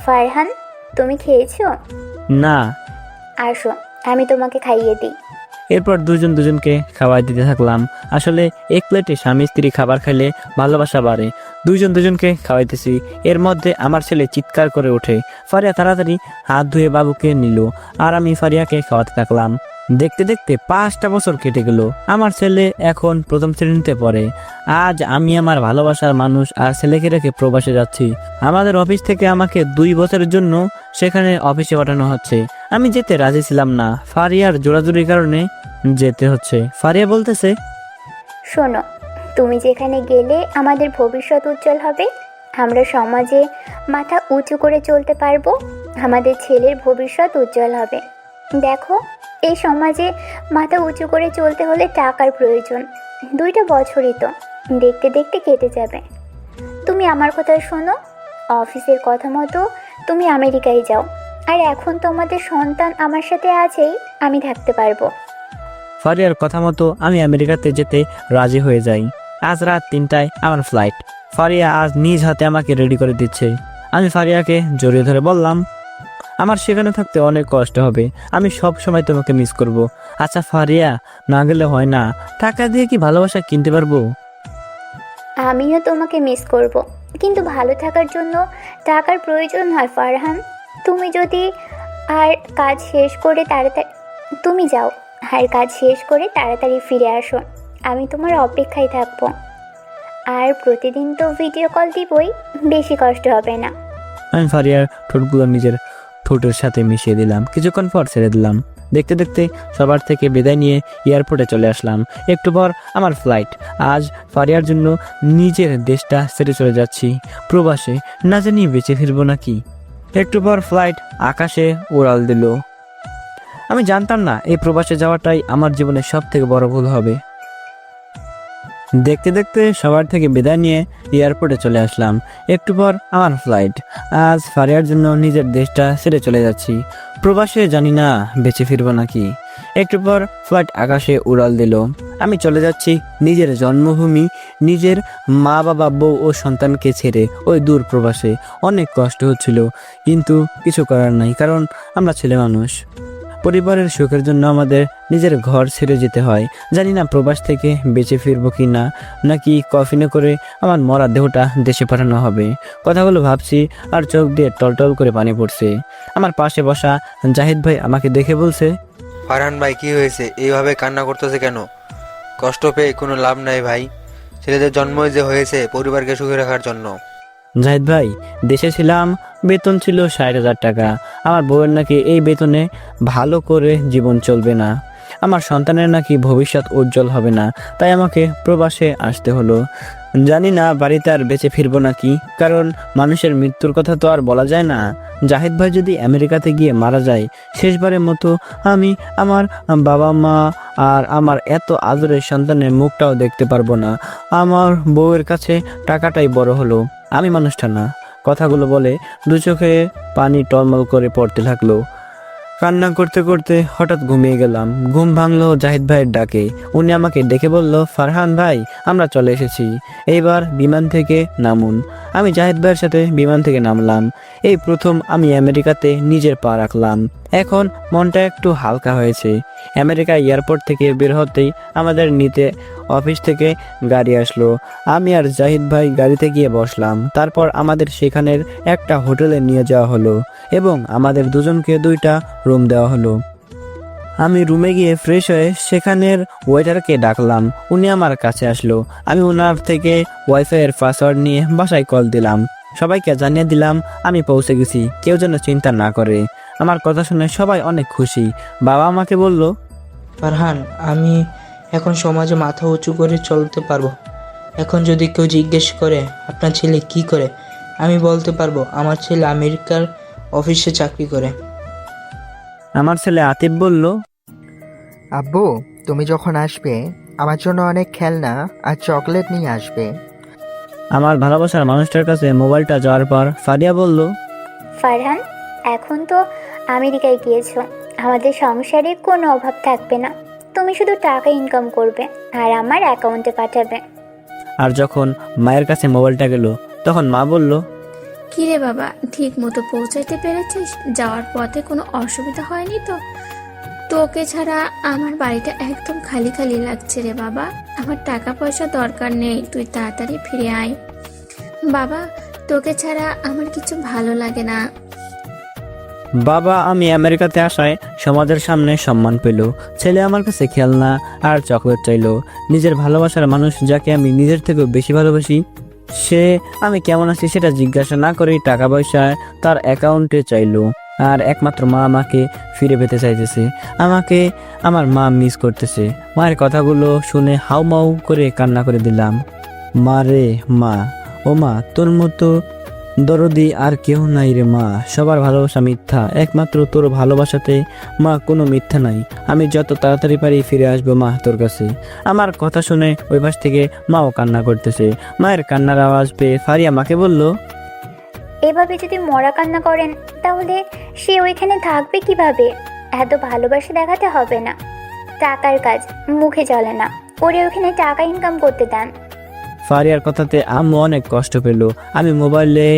ফারহান, তুমি খেয়েছো? না। আসো, আমি তোমাকে খাইয়ে দিই। এরপর দুজন দুজনকে খাওয়াই দিতে থাকলাম। আসলে এক প্লেটে স্বামী স্ত্রী খাবার খাইলে ভালোবাসা বাড়ে। দুজন দুজনকে খাওয়াইতেছি। এর মধ্যে আমার ছেলে চিৎকার করে ওঠে। ফারিয়া তাড়াতাড়ি হাত ধুয়ে বাবুকে নিল আর আমি ফারিয়াকে খাওয়াতে থাকলাম। দেখতে দেখতে 5টা বছর কেটে গেল। আমার ছেলে এখন প্রথম শ্রেণীতে পড়ে। আজ আমি আমার ভালোবাসার মানুষ আর ছেলেকে রেখে প্রবাসে যাচ্ছি। আমাদের অফিস থেকে আমাকে 2 বছরের জন্য সেখানে অফিসে পাঠানো হচ্ছে। আমি যেতে রাজি ছিলাম না। ফারিয়ার জোরাজুরির কারণে যেতে হচ্ছে। ফারিয়া বলতেছে, শোনো, তুমি যেখানে গেলে আমাদের ভবিষ্যৎ উজ্জ্বল হবে, আমরা সমাজে মাথা উঁচু করে চলতে পারবো, আমাদের ছেলের ভবিষ্যৎ উজ্জ্বল হবে। দেখো, এই সমাজে মাথা উঁচু করে চলতে হলে টাকার প্রয়োজন। 2টা বছরই তো, দেখতে দেখতে কেটে যাবে। তুমি আমার কথা শোনো, অফিসের কথা মতো তুমি আমেরিকায় যাও। আর এখন তোমাদের সন্তান আমার সাথে আছেই, আমি থাকতে পারবো। ফারিয়ার কথা মতো আমি আমেরিকাতে যেতে রাজি হয়ে যাই। আজ রাত 3টায় আমার ফ্লাইট। ফারিয়া আজ নিজ হাতে আমাকে রেডি করে দিচ্ছে। আমি ফারিয়াকে জড়িয়ে ধরে বললাম, আমার সেখানে থাকতে অনেক কষ্ট হবে, আমি সব সময় তোমাকে মিস করব। আচ্ছা ফারিয়া, না গেলে হয় না? টাকা দিয়ে কি ভালোবাসা কিনতে পারবো? আমিও তোমাকে মিস করব, কিন্তু ভালো থাকার জন্য টাকার প্রয়োজন হয় ফারহান। তুমি যদি আর কাজ শেষ করে তাড়াতাড়ি তুমি যাও আর কাজ শেষ করে তাড়াতাড়ি ফিরে আসো, আমি তোমার অপেক্ষায় থাকবো। আর প্রতিদিন তো ভিডিও কল দিবই, বেশি কষ্ট হবে না। আমি ফারিয়ার ঠোঁটগুলো নিজের ঠোঁটের সাথে মিশিয়ে দিলাম। কিছুক্ষণ পর ছেড়ে দিলাম। দেখতে দেখতে সবার থেকে বিদায় নিয়ে এয়ারপোর্টে চলে আসলাম। একটু পর আমার ফ্লাইট। আজ ফারিয়ার জন্য নিজের দেশটা ছেড়ে চলে যাচ্ছি প্রবাসে, না জানি বেঁচে ফিরবো নাকি। একটু পর ফ্লাইট আকাশে উড়াল দিল। আমি জানতাম না এই প্রবাসে যাওয়াটাই আমার জীবনের সব থেকে বড় ভুল হবে। দেখতে দেখতে সবার থেকে বিদায় নিয়ে এয়ারপোর্টে চলে আসলাম। একটু পর আমার ফ্লাইট। আজ ফারিয়ার জন্য নিজের দেশটা ছেড়ে চলে যাচ্ছি প্রবাসে, জানি না বেঁচে ফিরবো নাকি। একটু পর ফ্লাইট আকাশে উড়াল দিল। আমি চলে যাচ্ছি নিজের জন্মভূমি, নিজের মা বাবা, বউ ও সন্তানকে ছেড়ে ওই দূর প্রবাসে। অনেক কষ্ট হচ্ছিল, কিন্তু কিছু করার নাই, কারণ আমরা ছেলে মানুষ। পরিবারের সুখের জন্য আমাদের নিজের ঘর ছেড়ে যেতে হয়। জানি না প্রবাস থেকে বেঁচে ফিরবো কি না, নাকি কফিনে করে আমার মরা দেহটা দেশে পাঠানো হবে। কথাগুলো ভাবছি আর চোখ দিয়ে টলটল করে পানি পড়ছে। আমার পাশে বসা জাহিদ ভাই আমাকে দেখে বলছে, ফারহান ভাই, কি হয়েছে? এইভাবে কান্না করতেছে কেন? কষ্ট পেয়ে কোনো লাভ নাই ভাই, ছেলেদের জন্মই যে হয়েছে পরিবারকে সুখী রাখার জন্য। জাহিদ ভাই, দেশে ছিলাম, বেতন ছিল 60,000 টাকা। আমার বউয়ের নাকি এই বেতনে ভালো করে জীবন চলবে না, আমার সন্তানের নাকি ভবিষ্যৎ উজ্জ্বল হবে না, তাই আমাকে প্রবাসে আসতে হলো। জানি না বাড়িতে আর বেঁচে ফিরবো নাকি, কারণ মানুষের মৃত্যুর কথা তো আর বলা যায় না। জাহিদ ভাই যদি আমেরিকাতে গিয়ে মারা যায়, শেষবারের মতো আমি আমার বাবা মা আর আমার এত আদরের সন্তানের মুখটাও দেখতে পারবো না। আমার বউয়ের কাছে টাকাটাই বড় হলো, আমি মানুষটা না। কথাগুলো বলে দু চোখে পানি টলমল করে পড়তে থাকলো। কান্না করতে করতে হঠাৎ ঘুমিয়ে গেলাম। ঘুম ভাঙলো জাহিদ ভাইয়ের ডাকে। উনি আমাকে ডেকে বলল, ফারহান ভাই, আমরা চলে এসেছি, এইবার বিমান থেকে নামুন। আমি জাহিদ ভাইয়ের সাথে বিমান থেকে নামলাম। এই প্রথম আমি আমেরিকাতে নিজের পা রাখলাম। এখন মনটা একটু হালকা হয়েছে। আমেরিকা এয়ারপোর্ট থেকে বের হতেই আমাদের নিতে অফিস থেকে গাড়ি আসলো। আমি আর জাহিদ ভাই গাড়িতে গিয়ে বসলাম। তারপর আমাদের সেখানের একটা হোটেলে নিয়ে যাওয়া হলো এবং আমাদের দুজনকে 2টা রুম দেওয়া হলো। আমি রুমে গিয়ে ফ্রেশ হয়ে সেখানের ওয়েটারকে ডাকলাম। উনি আমার কাছে আসলো। আমি ওনার থেকে ওয়াইফাইয়ের পাসওয়ার্ড নিয়ে বাসায় কল দিলাম। সবাইকে জানিয়ে দিলাম আমি পৌঁছে গেছি, কেউ যেন চিন্তা না করে। আমার কথা শুনে সবাই অনেক খুশি। বাবা আমাকে বলল, ফারহান, আমি এখন সমাজে মাথা উঁচু করে চলতে পারবো। এখন যদি কেউ জিজ্ঞেস করে আপনার ছেলে কি করে, আমি বলতে পারবো আমার ছেলে আমেরিকার অফিসে চাকরি করে। আমার ছেলে আতিফ বলল, আব্বু, তুমি যখন আসবে আমার জন্য অনেক খেলনা আর চকলেট নিয়ে আসবে। আমার ভালোবাসার মানুষটার কাছে মোবাইলটা যাওয়ার পর ফারিয়া বলল, ফারহান, এখন তো আমেরিকায় গিয়েছো, আমাদের সংসারে কোনো অভাব থাকবে না। তুমি শুধু টাকা ইনকাম করবে আর আমার অ্যাকাউন্টে পাঠাবে। আর যখন মায়ের কাছে মোবাইলটা গেল তখন মা বলল, কিরে বাবা, ঠিক মতো পৌঁছাইতে পেরেছিস? যাওয়ার পথে কোনো অসুবিধা হয়নি তো? তোকে ছাড়া আমার বাড়িটা একদম খালি খালি লাগছে রে বাবা। আমার টাকা পয়সা দরকার নেই, তুই তাড়াতাড়ি ফিরে আয় বাবা। তোকে ছাড়া আমার কিছু ভালো লাগে না। বাবা আমি আমেরিকাতে আসায় সমাজের সামনে সম্মান পেল। ছেলে আমার কাছে খেলনা আর চকলেট চাইলো। নিজের ভালোবাসার মানুষ, যাকে আমি নিজের থেকেও বেশি ভালোবাসি, সে আমি কেমন আছি সেটা জিজ্ঞাসা না করেই টাকা পয়সা তার অ্যাকাউন্টে চাইলো। আর একমাত্র মা আমাকে ফিরে পেতে চাইতেছে। আমাকে আমার মা মিস করতেছে। মায়ের কথাগুলো শুনে হাউমাউ করে কান্না করে দিলাম। মা রে মা, ও মা, তোর মতো দরদি আর কেউ নাই রে মা। সবার ভালোবাসা মিথ্যা, একমাত্র তোর ভালোবাসাতে মা কোনো মিথ্যা নাই। আমি যত তাড়াতাড়ি পারি ফিরে আসবো মা তোর কাছে। আমার কথা শুনে ওই পাশ থেকে মাও কান্না করতেছে। মায়ের কান্নার আওয়াজ পেয়ে ফারিয়া মাকে বলল, এভাবে যদি মরা কান্না করেন তাহলে সে ওইখানে থাকবে কিভাবে? এত ভালোবাসা দেখাতে হবে না। টাকার কাজ মুখে চলে না, ওরে ওখানে টাকা ইনকাম করতে দেন। ফারিয়ার কথাতে আম্মু অনেক কষ্ট পেল। আমি মোবাইলে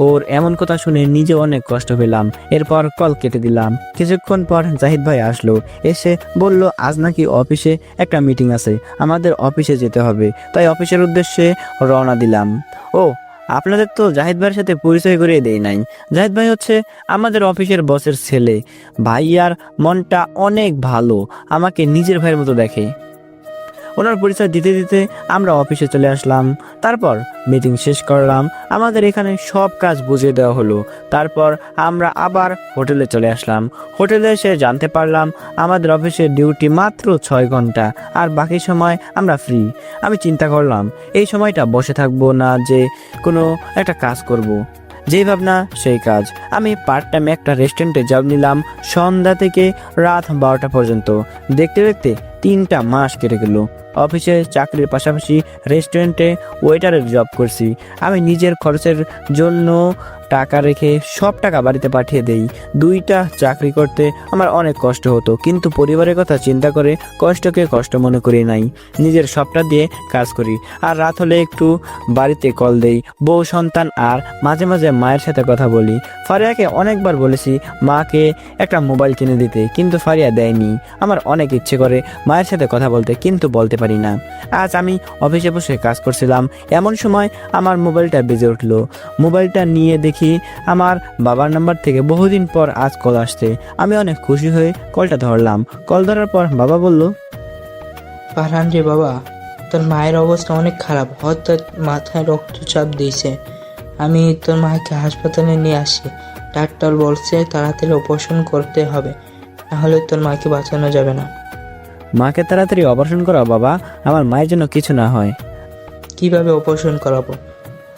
ওর এমন কথা শুনে নিজে অনেক কষ্ট পেলাম। এরপর কল কেটে দিলাম। কিছুক্ষণ পর জাহিদ ভাই আসলো। এসে বলল আজ নাকি অফিসে একটা মিটিং আছে, আমাদের অফিসে যেতে হবে। তাই অফিসের উদ্দেশ্যে রওনা দিলাম। ও, আপনাদের তো জাহিদ ভাইয়ের সাথে পরিচয় করিয়ে দেই নাই। জাহিদ ভাই হচ্ছে আমাদের অফিসের বসের ছেলে। ভাইয়ার মনটা অনেক ভালো, আমাকে নিজের ভাইয়ের মতো দেখে। ওনার পরিচয় দিতে দিতে আমরা অফিসে চলে আসলাম। তারপর মিটিং শেষ করলাম। আমাদের এখানে সব কাজ বুঝিয়ে দেওয়া হলো। তারপর আমরা আবার হোটেলে চলে আসলাম। হোটেলে এসে জানতে পারলাম আমাদের অফিসের ডিউটি মাত্র 6 ঘন্টা, আর বাকি সময় আমরা ফ্রি। আমি চিন্তা করলাম এই সময়টা বসে থাকবো না, যে কোনো একটা কাজ করব। যেই ভাবনা সেই কাজ। আমি পার্ট টাইম একটা রেস্টুরেন্টে জব নিলাম সন্ধ্যা থেকে রাত 12টা পর্যন্ত। দেখতে দেখতে 3টা মাস কেটে গেল। অফিসে চাকরির পাশাপাশি রেস্টুরেন্টে ওয়েটারের জব করছি। আমি নিজের খরচের জন্য টাকা রেখে সব টাকা বাড়িতে পাঠিয়ে দেই। 2টা চাকরি করতে আমার অনেক কষ্ট হতো, কিন্তু পরিবারের কথা চিন্তা করে কষ্টকে কষ্ট মনে করি নাই। নিজের সবটা দিয়ে কাজ করি। আর রাত হলে একটু বাড়িতে কল দেই, বউ সন্তান, আর মাঝে মাঝে মায়ের সাথে কথা বলি। ফারিয়াকে অনেকবার বলেছি মাকে একটা মোবাইল কিনে দিতে, কিন্তু ফারিয়া দেয়নি। আমার অনেক ইচ্ছে করে মায়ের সাথে কথা বলতে, কিন্তু বলতে পারি না। আজ আমি অফিসে বসে কাজ করছিলাম, এমন সময় আমার মোবাইলটা বেজে উঠলো। মোবাইলটা নিয়ে দেখি আমার বাবার নাম্বার থেকে বহুদিন পর আজ কল আসছে। আমি অনেক খুশি হয়ে কলটা ধরলাম। কল ধরার পর বাবা বলল, ফারহান রে বাবা, তোর মায়ের অবস্থা অনেক খারাপ, হঠাৎ মাথায় রক্তচাপ দিয়েছে। আমি তোর মাকে হাসপাতালে নিয়ে আসি। ডাক্তার বলছে তাড়াতাড়ি অপারেশন করতে হবে, নাহলে তোর মাকে বাঁচানো যাবে না। মাকে তাড়াতাড়ি অপারেশন করাও বাবা, আমার মায়ের জন্য কিছু না হয়। কিভাবে অপারেশন করাবো?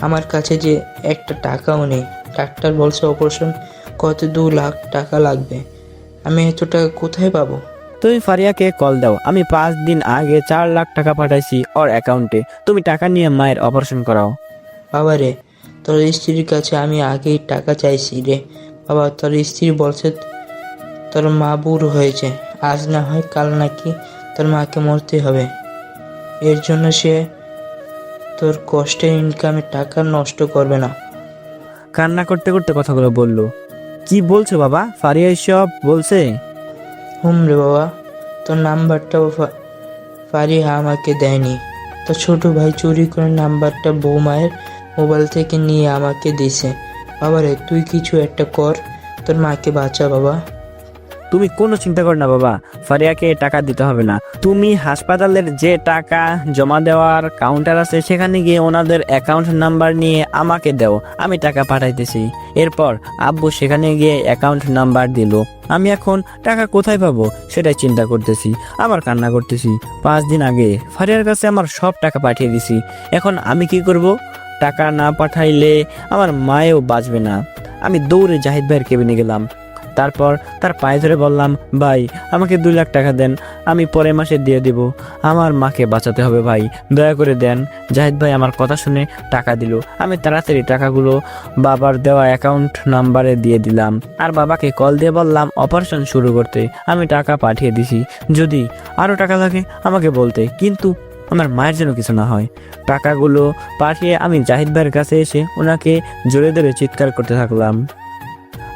আমার কাছে যে একটা টাকাও নেই। ডাক্তার বলছে অপারেশন করতে 2 লাখ টাকা লাগবে। আমি এত টাকা কোথায় পাবো? তুমি ফারিয়াকে কল দাও, আমি 5 দিন আগে 4 লাখ টাকা পাঠাইছি ওর অ্যাকাউন্টে, তুমি টাকা নিয়ে মায়ের অপারেশন করাও। বাবা রে, তোর স্ত্রীর কাছে আমি আগেই টাকা চাইছি রে বাবা। তোর স্ত্রী বলছে তোর মা বুড়ো হয়েছে, আজ না হয় কাল নাকি তোর মাকে মরতে হবে। এর জন্য সে তোর কষ্টের ইনকামের টাকা নষ্ট করবে না। কান্না করতে করতে কথাগুলো বললো। কি বলছো বাবা? ফারিয়া এসব বলছে? রে বাবা, তোর নাম্বারটাও ফারিহা আমাকে দেয়নি। তোর ছোট ভাই চুরি করে নাম্বারটা বৌমায়ের মোবাইল থেকে নিয়ে আমাকে দিছে। বাবারে, তুই কিছু একটা কর, তোর মাকে বাঁচা বাবা। তুমি কোনো চিন্তা কর না বাবা, ফারিয়াকে টাকা দিতে হবে না। তুমি হাসপাতালের যে টাকা জমা দেওয়ার কাউন্টার আছে সেখানে গিয়ে ওনাদের অ্যাকাউন্ট নাম্বার নিয়ে আমাকে দাও, আমি টাকা পাঠাইতেছি। এরপর আব্বু সেখানে গিয়ে অ্যাকাউন্ট নাম্বার দিল। আমি এখন টাকা কোথায় পাবো সেটাই চিন্তা করতেছি, আবার কান্না করতেছি। 5 দিন আগে ফারিয়ার কাছে আমার সব টাকা পাঠিয়ে দিছি, এখন আমি কি করব? টাকা না পাঠাইলে আমার মায়েও বাঁচবে না। আমি দৌড়ে জাহিদ ভাইয়ের কেবিনে গেলাম, তারপর তার পায়ে ধরে বললাম, ভাই আমাকে 2 লাখ টাকা দেন, আমি পরের মাসে দিয়ে দিব, আমার মাকে বাঁচাতে হবে ভাই, দয়া করে দেন। জাহিদ ভাই আমার কথা শুনে টাকা দিল। আমি তাড়াতাড়ি টাকাগুলো বাবার দেওয়া অ্যাকাউন্ট নাম্বারে দিয়ে দিলাম, আর বাবাকে কল দিয়ে বললাম অপারেশন শুরু করতে। আমি টাকা পাঠিয়ে দিছি, যদি আরও টাকা লাগে আমাকে বলতে, কিন্তু আমার মায়ের জন্য কিছু না হয়। টাকাগুলো পাঠিয়ে আমি জাহিদ ভাইয়ের কাছে এসে ওনাকে জোরে ধরে চিৎকার করতে থাকলাম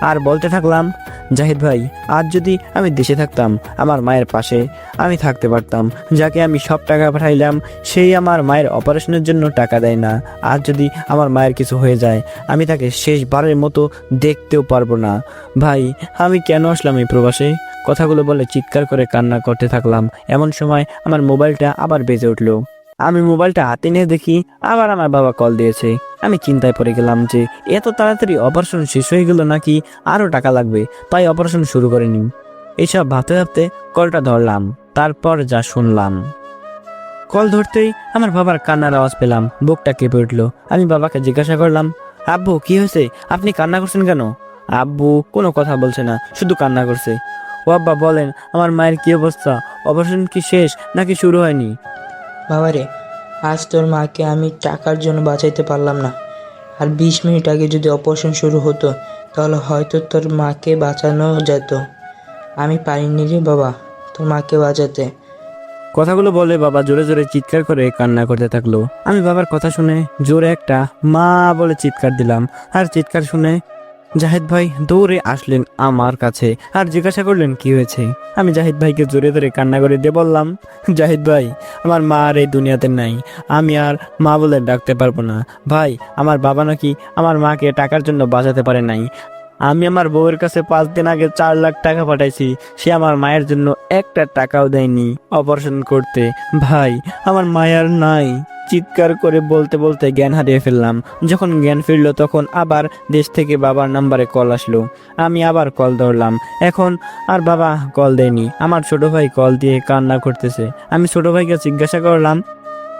আর বলতে থাকলাম, জাহিদ ভাই, আজ যদি আমি দেশে থাকতাম আমার মায়ের পাশে আমি থাকতে পারতাম। যাকে আমি সব টাকা পাঠাইলাম সেই আমার মায়ের অপারেশনের জন্য টাকা দেয় না। আজ যদি আমার মায়ের কিছু হয়ে যায় আমি তাকে শেষবারের মতো দেখতেও পারবো না। ভাই, আমি কেন আসলাম এই প্রবাসে? কথাগুলো বলে চিৎকার করে কান্না করতে থাকলাম। এমন সময় আমার মোবাইলটা আবার বেজে উঠলো। আমি মোবাইলটা হাতে নিয়ে দেখি আবার আমার বাবা কল দিয়েছে। আমি চিন্তায় পড়ে গেলাম যে এত তাড়াতাড়ি অপারেশন শেষ হয়ে গেল নাকি আরও টাকা লাগবে, তাই অপারেশন শুরু করিনি। এইসব ভাবতে ভাবতে কলটা ধরলাম, তারপর যা শুনলাম। কল ধরতেই আমার বাবার কান্নার আওয়াজ পেলাম, বুকটা কেঁপে উঠলো। আমি বাবাকে জিজ্ঞাসা করলাম, আব্বু কি হয়েছে, আপনি কান্না করছেন কেন? আব্বু কোনো কথা বলছে না, শুধু কান্না করছে। ও আব্বা বলেন, আমার মায়ের কি অবস্থা? অপারেশন কি শেষ নাকি শুরু হয়নি? বাবারে, আজ তোর মাকে আমি টাকার জন্য বাঁচাইতে পারলাম না, আর 20 মিনিট আগে যদি অপারেশন শুরু হতো তাহলে হয়তো তোর মাকে বাঁচানো যেত। আমি পারিনি রে বাবা তোর মাকে বাঁচাতে। কথাগুলো বলে বাবা জোরে জোরে চিৎকার করে কান্না করতে থাকলো। আমি বাবার কথা শুনে জোরে একটা মা বলে চিৎকার দিলাম, আর চিৎকার শুনে জাহিদ ভাই দৌড়ে আসলেন আমার কাছে আর জিজ্ঞাসা করলেন কি হয়েছে। আমি জাহিদ ভাইকে জোরে ধরে কান্না করে দিয়ে বললাম, জাহিদ ভাই, আমার মা আর এই দুনিয়াতে নাই, আমি আর মা বলে ডাকতে পারবো না। ভাই, আমার বাবা নাকি আমার মাকে টাকার জন্য বাঁচাতে পারে নাই। আমি আমার বউয়ের কাছে 5 দিন আগে 4 লাখ টাকা পাঠাইছি, সে আমার মায়ের জন্য একটা টাকাও দেয়নি অপারেশন করতে। ভাই, আমার মায়ের নাই। চিৎকার করে বলতে বলতে জ্ঞান হারিয়ে ফেললাম। যখন জ্ঞান ফিরলো তখন আবার দেশ থেকে বাবার নাম্বারে কল আসলো। আমি আবার কল ধরলাম, এখন আর বাবা কল দেয়নি। আমার ছোট ভাই কল দিয়ে কান্না করতেছে। আমি ছোট ভাইকে জিজ্ঞাসা করলাম,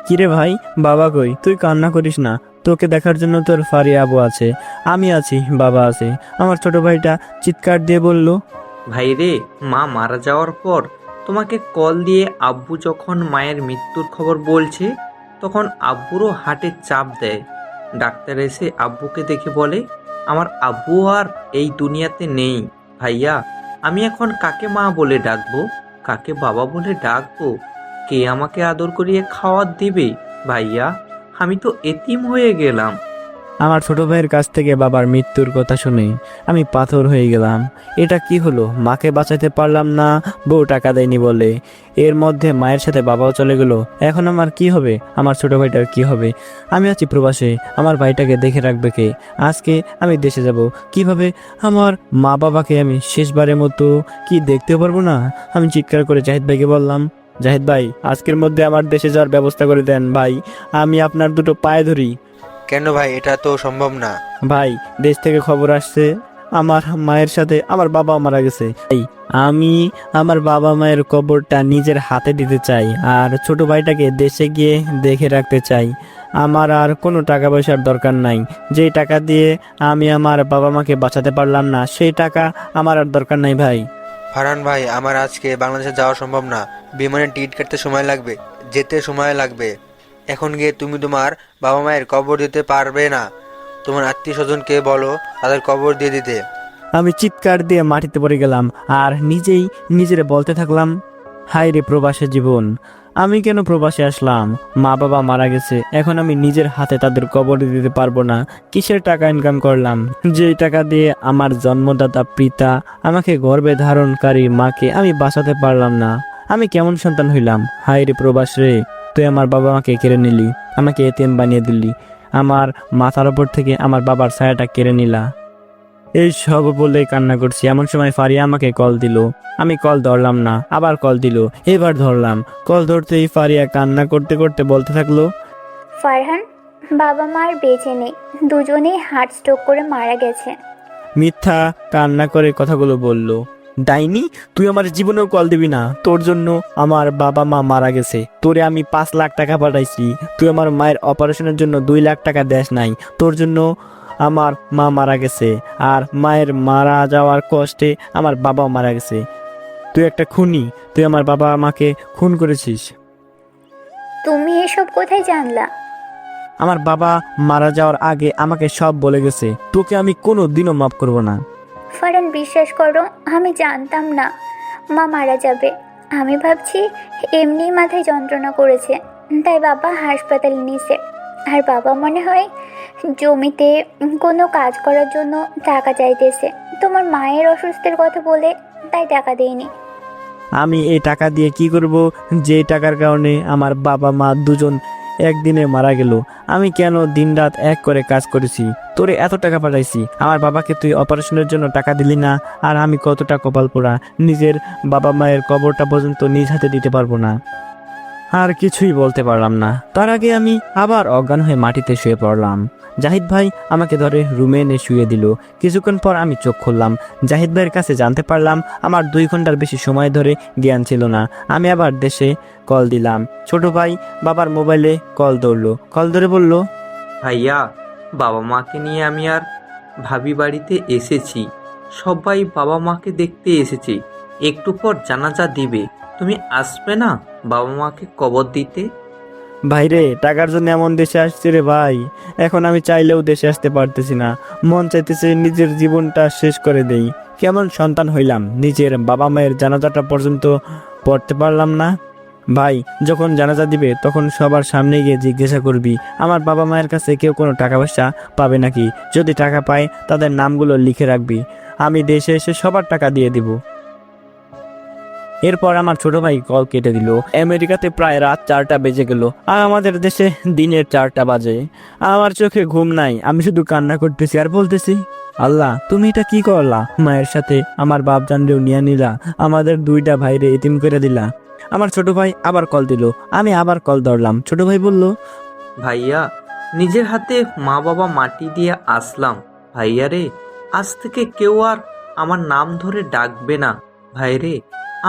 কিরে ভাই, বাবা কই? তুই কান্না করিস না, তোকে দেখার জন্য তোর ফারিয়া আবু আছে, আমি আছি, বাবা আছে। আমার ছোট ভাইটা চিৎকার দিয়ে বলল, ভাই রে, মা মারা যাওয়ার পর তোমাকে কল দিয়ে আব্বু যখন মায়ের মৃত্যুর খবর বলছে তখন আব্বুরও হার্টে চাপ দেয়। ডাক্তার এসে আব্বুকে দেখে বলে, আমার আব্বু আর এই দুনিয়াতে নেই। ভাইয়া, আমি এখন কাকে মা বলে ডাকবো, কাকে বাবা বলে ডাকবো? কে আমাকে আদর করিয়ে খাওয়ার দিবে? ভাইয়া, আমি তো এতিম হয়ে গেলাম। আমার ছোট ভাইয়ের কাছ থেকে বাবার মৃত্যুর কথা শুনে আমি পাথর হয়ে গেলাম। এটা কি হলো? মাকে বাঁচাতে পারলাম না, বউ টাকা দেয়নি বলে। এর মধ্যে মায়ের সাথে বাবাও চলে গেল। এখন আমার কি হবে? আমার ছোট ভাইটার কি হবে? আমি আছি প্রবাসে, আমার ভাইটাকে দেখে রাখবে কে? আজকে আমি দেশে যাব, কিভাবে আমার মা বাবাকে আমি শেষবারের মতো কি দেখতে পারবো না? আমি চিৎকার করে জাহিদ ভাইকে বললাম, জাহিদ ভাই, আজকের মধ্যে আমার দেশে যাওয়ার ব্যবস্থা করে দেন ভাই। আমি আপনার দুটো পায়ে ধরি। কেন ভাই, এটা তো সম্ভব না। ভাই, দেশ থেকে খবর আসছে আমার মায়ের সাথে আমার বাবা মারা গেছে। আমি আমার বাবা মায়ের কবরটা নিজের হাতে দিতে চাই, আর ছোট ভাইটাকে দেশে গিয়ে দেখে রাখতে চাই। আমার আর কোনো টাকা পয়সার দরকার নাই। যেই টাকা দিয়ে আমি আমার বাবা মাকে বাঁচাতে পারলাম না, সেই টাকা আমার আর দরকার নাই ভাই। ফারহান ভাই, আমার আজকে বাংলাদেশে যাওয়া সম্ভব না। বিমানের টিকিট কাটতে সময় লাগবে, যেতে সময় লাগবে। এখন গিয়ে তুমি তোমার বাবা মায়ের কবর দিতে পারবে না। তোমার আত্মীয় স্বজনকে বলো তাদের কবর দিয়ে দিতে। আমি চিৎকার দিয়ে মাটিতে পড়ে গেলাম আর নিজেই নিজের বলতে থাকলাম, হায় রে প্রবাসে জীবন, আমি কেন প্রবাসে আসলাম? মা বাবা মারা গেছে, এখন আমি নিজের হাতে তাদের কবর দিতে পারবো না। কিসের টাকা ইনকাম করলাম? যেই টাকা দিয়ে আমার জন্মদাতা পিতা, আমাকে গর্ভে ধারণকারী মাকে আমি বাঁচাতে পারলাম না। আমি কেমন সন্তান হইলাম? হায় রে প্রবাস রে, তুই আমার বাবা মাকে কেড়ে নিলি, আমাকে এতিম বানিয়ে দিলি, আমার মাথার ওপর থেকে আমার বাবার ছায়াটা কেড়ে নিলা। এই সব বলে কান্না করছি। এমন সময় ফারিয়া আমাকে কল দিল। আমি কল ধরলাম না, আবার কল দিল, এবার ধরলাম। কল ধরতেই ফারিয়া কান্না করতে করতে বলতে থাকলো, ফারহান, বাবা মা আর বেঁচে নেই, দুজনেই হার্ট স্ট্রোক করে মারা গেছে। মিথ্যা কান্না করে কথাগুলো বলল। ডাইনি, তুই আমার জীবনেও কল দিবি না। তোর জন্য আমার বাবা মা মারা গেছে। তোরে আমি 5 লাখ টাকা পাঠাইছি, তুই আমার মায়ের অপারেশনের জন্য 2 লাখ টাকা দেস নাই। তোর জন্য আমার মা মারা গেছে, আর মায়ের মারা যাওয়ার কষ্টে আমার বাবাও মারা গেছে। তুই একটা খুনি, তুই আমার বাবা মাকে খুন করেছিস। তুমি এসব কোথায় জানলা? আমার বাবা মারা যাওয়ার আগে আমাকে সব বলে গেছে। তোকে আমি কোনো দিনও মাফ করবো না। ফারহান, বিশ্বাস করো, আমি জানতাম না মা মারা যাবে। আমি ভাবছি এমনি মাথায় যন্ত্রণা করেছে, তাই বাবা হাসপাতালে নিয়েছে। আর বাবা মনে হয় জমিতে কোনো কাজ করার জন্য টাকা চাইতেছে। তোমার মায়ের অসুস্থের কথা বলে তাই টাকা দেয়নি। আমি এই টাকা দিয়ে কি করব? যে টাকার কারণে আমার বাবা মা দুজন একদিনে মারা গেল। আমি কেন দিনরাত এক করে কাজ করেছি, তোরে এত টাকা পাঠাইছি, আমার বাবাকে তুই অপারেশনের জন্য টাকা দিলি না। আর আমি কতটা কপাল পোড়া, নিজের বাবা মায়ের কবরটা পর্যন্ত নিজ হাতে দিতে পারবো না। আর কিছুই বলতে পারলাম না। তার আগে আমি আবার অজ্ঞান হয়ে মাটিতে শুয়ে পড়লাম। জাহিদ ভাই আমাকে ধরে রুমে এনে শুয়ে দিল। কিছুক্ষণ পর আমি চোখ খুললাম। জাহিদ ভাইয়ের কাছে জানতে পারলাম আমার 2 ঘন্টার বেশি সময় ধরে জ্ঞান ছিল না। আমি আবার দেশে কল দিলাম। ছোট ভাই বাবার মোবাইলে কল ধরলো, কল ধরে বলল, ভাইয়া, বাবা মাকে নিয়ে আমি আর ভাবি বাড়িতে এসেছি। সবাই বাবা মাকে দেখতে এসেছি। একটু পর জানাজা দিবে, তুমি আসবে না বাবা মাকে কবর দিতে? ভাইরে, টাকার জন্য এমন দেশে আসছে রে ভাই, এখন আমি চাইলেও দেশে আসতে পারতেছি না। মন চাইতেছে নিজের জীবনটা শেষ করে দেই। কেমন সন্তান হইলাম, নিজের বাবা মায়ের জানাজাটা পর্যন্ত পড়তে পারলাম না। ভাই, যখন জানাজা দিবে তখন সবার সামনে গিয়ে জিজ্ঞাসা করবি আমার বাবা মায়ের কাছে কেউ কোনো টাকা পয়সা পাবে নাকি। যদি টাকা পায় তাদের নামগুলো লিখে রাখবি, আমি দেশে এসে সবার টাকা দিয়ে দিব। এরপর আমার ছোট ভাই কল কেটে দিল। আমেরিকাতে প্রায় রাত 4টা বেজে গেল আর আমাদের দেশে দিনের 4টা বাজে। আমার চোখে ঘুম নাই, আমি শুধু কান্না করতেছি আর বলতেছি, আল্লাহ তুমি এটা কি করলা? মায়ের সাথে আমার বাপ জানলেও নিয়ে নিলা, আমাদের 2টা ভাইরে এতিম করে দিলা। আমার ছোট ভাই আবার কল দিল। আমি আবার কল ধরলাম। ছোট ভাই বলল, ভাইয়া, নিজের হাতে মা বাবা মাটি দিয়ে আসলাম। ভাইয়া রে, আজ থেকে কেউ আর আমার নাম ধরে ডাকবে না। ভাইরে,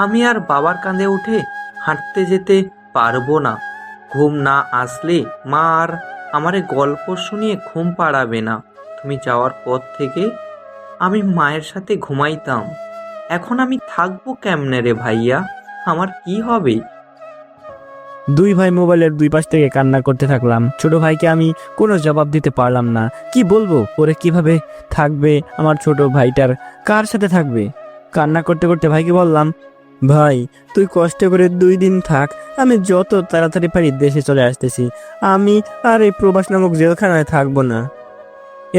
আমি আর বাবার কাঁধে উঠে হাঁটতে যেতে পারবো না। ঘুম না আসলে মা আর আমারে গল্প শুনিয়ে ঘুম পাড়াবে না। তুমি যাওয়ার পর থেকে আমি মায়ের সাথে ঘুমাইতাম। এখন আমি থাকবো কেমনে রে ভাইয়া? আমার কি হবে? 2 ভাই মোবাইলের 2 পাশ থেকে কান্না করতে থাকলাম। ছোট ভাইকে আমি কোনো জবাব দিতে পারলাম না। কি বলবো? ওরে কিভাবে থাকবে আমার ছোট ভাইটার, কার সাথে থাকবে? কান্না করতে করতে ভাইকে বললাম, ভাই তুই কষ্ট করে 2 দিন থাক, আমি যত তাড়াতাড়ি পারি দেশে চলে আসতেছি। আমি আর এই প্রবাস নামক জেলখানায় থাকবো না।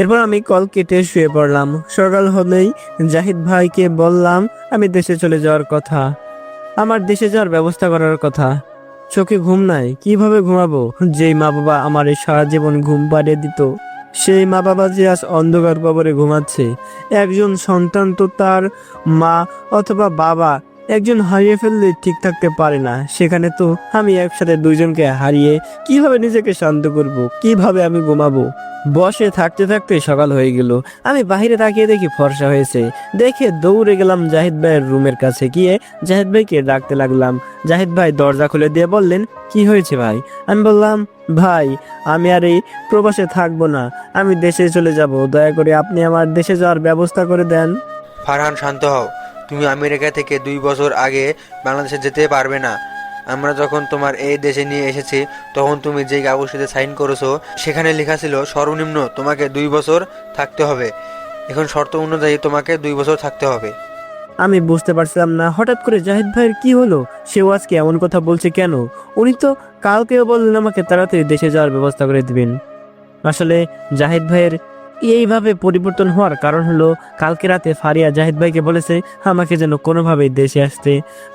এরপর আমি কল কেটে শুয়ে পড়লাম। সকাল হলেই জাহিদ ভাইকে বললাম আমি দেশে চলে যাওয়ার কথা, আমার দেশে যাওয়ার ব্যবস্থা করার কথা। চোখে ঘুম নাই, কিভাবে ঘুমাবো? যেই মা বাবা আমার এই সারা জীবন ঘুম পাড়িয়ে দিত, সেই মা বাবা যে আজ অন্ধকার কবরে ঘুমাচ্ছে। একজন সন্তান তো তার মা অথবা বাবা একজন হারিয়ে ফেললে ঠিক থাকতে পারে না, সেখানে তো আমি একসাথে দুইজনকে হারিয়ে কিভাবে নিজেকে শান্ত করব, কিভাবে আমি ঘুমাবো? বসে থাকতে থাকতে সকাল হয়ে গেল। আমি বাইরে তাকিয়ে দেখি ফর্সা হয়েছে। দেখে দৌড়ে গেলাম জাহিদ ভাইয়ের রুমের কাছে, গিয়ে জাহিদ ভাইকে ডাকতে লাগলাম। জাহিদ ভাই দরজা খুলে দিয়ে বললেন, কি হয়েছে ভাই? আমি বললাম, ভাই আমি আর এই প্রবাসে থাকবো না, আমি দেশে চলে যাব, দয়া করে আপনি আমার দেশে যাওয়ার ব্যবস্থা করে দেন। ফারহান, শান্ত হও। তুমি আমেরিকা থেকে 2 বছর আগে বাংলাদেশে যেতে পারবে না। আমরা যখন তোমার এই দেশে নিয়ে এসেছি তখন তুমি যে কাগজটিতে সাইন করেছো সেখানে লেখা ছিল সর্বনিম্ন তোমাকে 2 বছর থাকতে হবে। এখন শর্ত অনুযায়ী তোমাকে 2 বছর থাকতে হবে। আমি বুঝতে পারছিলাম না হঠাৎ করে জাহিদ ভাইয়ের কি হলো, সেও আজকে এমন কথা বলছে কেন? উনি তো কালকেও বললেন আমাকে তাড়াতাড়ি দেশে যাওয়ার ব্যবস্থা করে দিবেন। আসলে জাহিদ ভাইয়ের এইভাবে পরিবর্তন হওয়ার কারণ হলো, কালকে রাতে ফারিয়া জাহিদ ভাইকে বলেছে আমাকে যেন কোনোভাবেই দেশে আসতে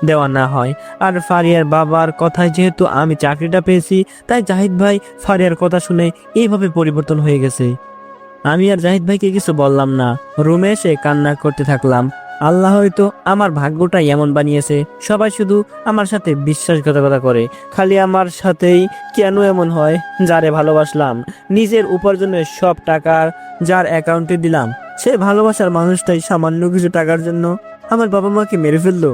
দেওয়া না হয়। আর ফারিয়ার বাবার কথায় যেহেতু আমি চাকরিটা পেয়েছি, তাই জাহিদ ভাই ফারিয়ার কথা শুনে এইভাবে পরিবর্তন হয়ে গেছে। আমি আর জাহিদ ভাইকে কিছু বললাম না, রুমে এসে কান্না করতে থাকলাম। আল্লাহ হয়তো আমার ভাগ্যটাই এমন বানিয়েছে, সবাই শুধু আমার সাথে বিশ্বাসঘাতকতা করে, খালি আমার সাথেই কেন এমন হয়? যারে ভালোবাসলাম, নিজের উপার্জনের সব টাকা যার অ্যাকাউন্টে দিলাম, সে ভালোবাসার মানুষটাই সামান্য কিছু টাকার জন্য আমার বাবা মাকে মেরে ফেললো।